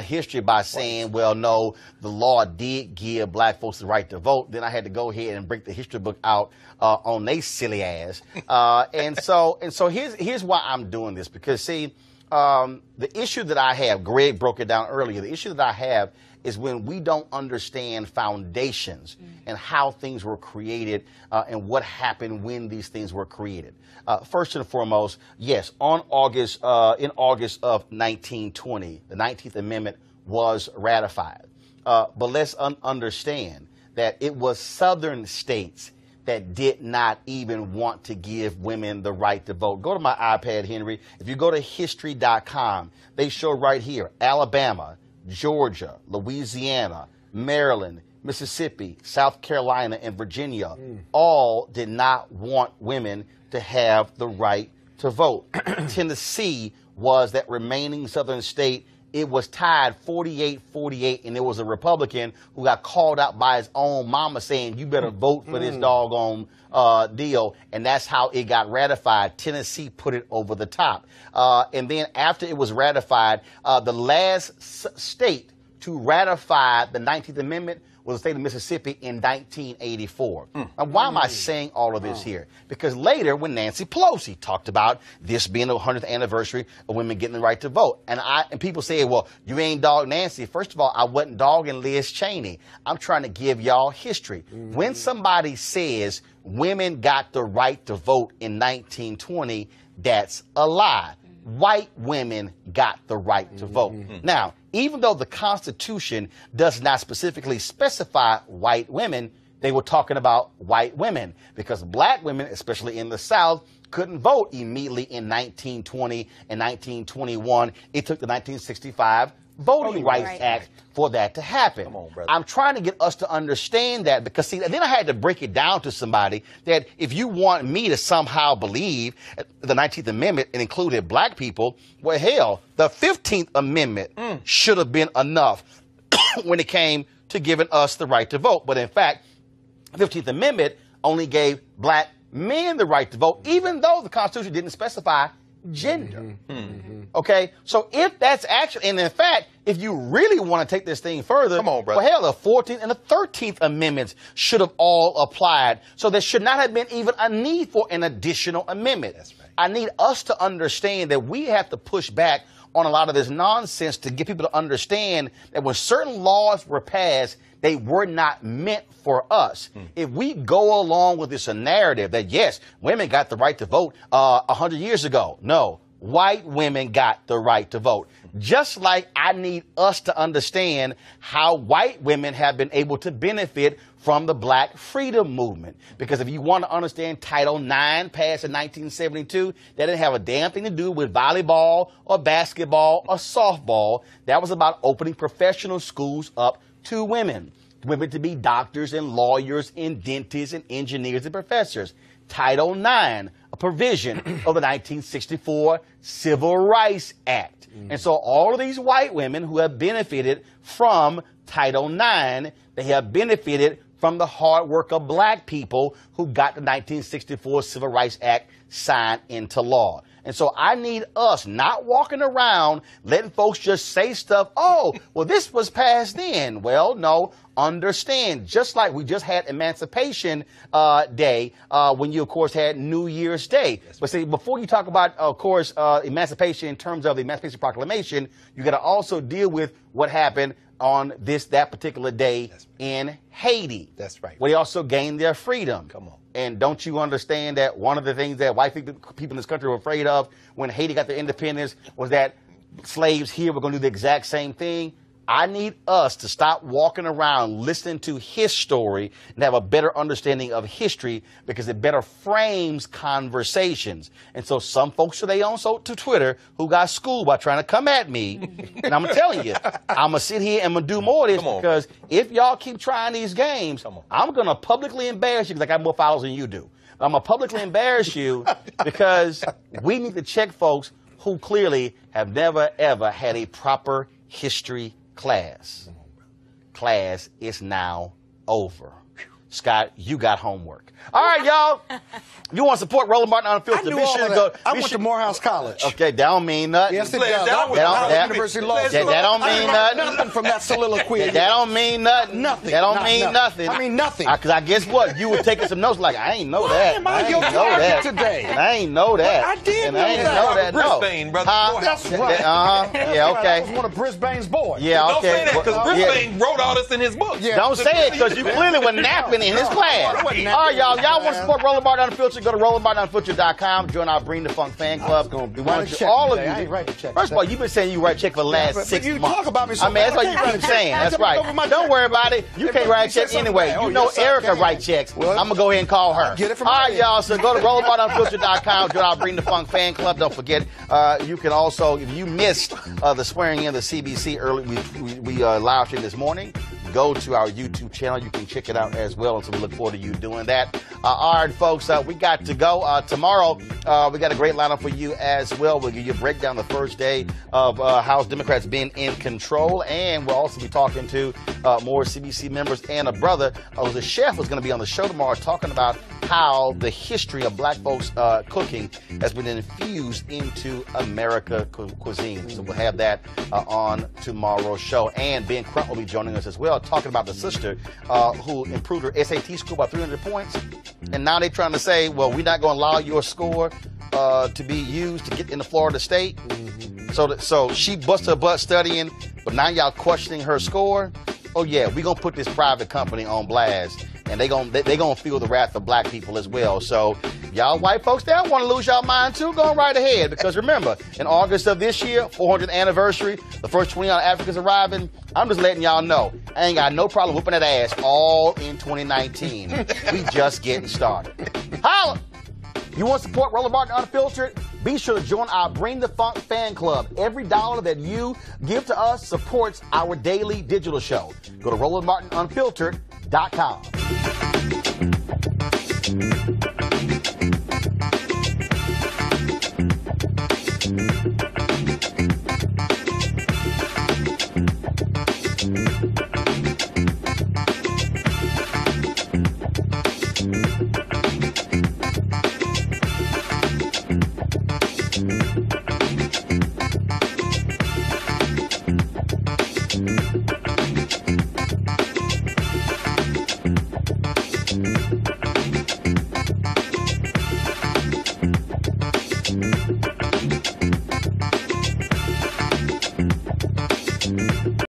history by saying, well, no, the law did give black folks the right to vote. Then I had to go ahead and break the history book out on they silly ass. And so here's why I'm doing this. Because, see, the issue that I have, Greg broke it down earlier, the issue that I have is when we don't understand foundations and how things were created and what happened when these things were created. First and foremost, yes, in August of 1920, the 19th Amendment was ratified. But let's understand that it was Southern states that did not even want to give women the right to vote. Go to my iPad, Henry. If you go to history.com, they show right here, Alabama, Georgia, Louisiana, Maryland, Mississippi, South Carolina, and Virginia all did not want women to have the right to vote. Tennessee was that remaining Southern state. It was tied 48-48, and there was a Republican who got called out by his own mama saying, you better vote for this doggone deal, and that's how it got ratified. Tennessee put it over the top. And then after it was ratified, the last state to ratify the 19th Amendment was the state of Mississippi in 1984. Now, why am I saying all of this here? Because later, when Nancy Pelosi talked about this being the 100th anniversary of women getting the right to vote, and people say, well, you ain't dog Nancy. First of all, I wasn't dogging Liz Cheney. I'm trying to give y'all history. When somebody says women got the right to vote in 1920, that's a lie. White women got the right to vote. Now, even though the Constitution does not specifically specify white women, they were talking about white women because black women, especially in the South, couldn't vote immediately in 1920 and 1921. It took the 1965 Voting Rights Act for that to happen. Come on, brother. I'm trying to get us to understand that because, see, then I had to break it down to somebody that if you want me to somehow believe the 19th Amendment and included black people, well, hell, the 15th Amendment should have been enough when it came to giving us the right to vote. But in fact, the 15th Amendment only gave black men the right to vote, even though the Constitution didn't specify gender. Okay, so if that's actually, and in fact, if you really want to take this thing further, come on, brother. Well, hell, the 14th and the 13th Amendments should have all applied. So there should not have been even a need for an additional amendment. That's right. I need us to understand that we have to push back on a lot of this nonsense to get people to understand that when certain laws were passed, they were not meant for us. If we go along with this narrative that, yes, women got the right to vote 100 years ago. No, white women got the right to vote. Just like I need us to understand how white women have been able to benefit from the black freedom movement. Because if you want to understand Title IX passed in 1972, that didn't have a damn thing to do with volleyball or basketball or softball. That was about opening professional schools up to women. Women to be doctors and lawyers and dentists and engineers and professors. Title IX, a provision of the 1964 Civil Rights Act. And so all of these white women who have benefited from Title IX, they have benefited from the hard work of black people who got the 1964 Civil Rights Act signed into law. And so I need us not walking around letting folks just say stuff, oh, well, this was passed then. Well, no, understand. Just like we just had Emancipation Day when you, of course, had New Year's Day. But see, before you talk about, of course, emancipation in terms of the Emancipation Proclamation, you got to also deal with what happened on that particular day in Haiti. That's right. Where they also gained their freedom. Come on. And don't you understand that one of the things that white people in this country were afraid of when Haiti got their independence was that slaves here were going to do the exact same thing? I need us to stop walking around listening to his story and have a better understanding of history because it better frames conversations. And so some folks today on to Twitter who got schooled by trying to come at me. And I'm telling you, I'm going to sit here and I'm going to do more of this because if y'all keep trying these games, I'm going to publicly embarrass you because I got more followers than you do. I'm going to publicly embarrass you because we need to check folks who clearly have never, ever had a proper history class. Class is now over. Scott, you got homework. All right, y'all. You want to support Roland Martin Unfiltered? Be sure to go. I went to Morehouse College. Okay, that don't mean nothing. Yes, it does. That University Law School. That don't mean nothing. Nothing from that soliloquy. That don't mean nothing. Nothing. That don't mean nothing. I mean nothing. Because I guess what? You were taking some notes like, I ain't know that. I ain't know that today. I ain't know that. I did know that. Brisbane, brother. That's right. Yeah, okay. I was one of Brisbane's boys. Yeah, okay. Don't say that because Brisbane wrote all this in his book. Don't say it because you clearly were napping in his class. All right, y'all. Y'all want to support Roland Martin Unfiltered? Go to RolandMartinUnfiltered.com. Join our Bring the Funk fan club. We want you, all of you. First of all, you've been saying you write a check for the last 6 months. Talk about me so I mean, that's what you've been saying. That's right. Don't worry about it. You can't write a check anyway. You know Erica writes checks. I'm going to go ahead and call her. All right, y'all. So go to RolandMartinUnfiltered.com. Join our Bring the Funk fan club. Don't forget, you can also, if you missed the swearing in of the CBC early, we live streamed this morning. Go to our YouTube channel. You can check it out as well. And so we look forward to you doing that. All right, folks, we got to go. Tomorrow, we got a great lineup for you as well. We'll give you a breakdown the first day of House Democrats being in control. And we'll also be talking to more CBC members and a brother who's a chef who's going to be on the show tomorrow talking about how the history of black folks cooking has been infused into America cuisine. So we'll have that on tomorrow's show. And Ben Crump will be joining us as well, talking about the sister who improved her SAT score by 300 points. And now they're trying to say, well, we're not going to allow your score to be used to get into Florida State. So she bust her butt studying, but now y'all questioning her score. Oh, yeah, we're going to put this private company on blast. And they're gonna feel the wrath of black people as well. So y'all white folks that want to lose y'all mind too, go right ahead. Because remember, in August of this year, 400th anniversary, the first 20 Africans arriving, I'm just letting y'all know, I ain't got no problem whooping that ass all in 2019. We just getting started. Holla! You want to support Roland Martin Unfiltered? Be sure to join our Bring the Funk fan club. Every dollar that you give to us supports our daily digital show. Go to RolandMartinUnfiltered.com.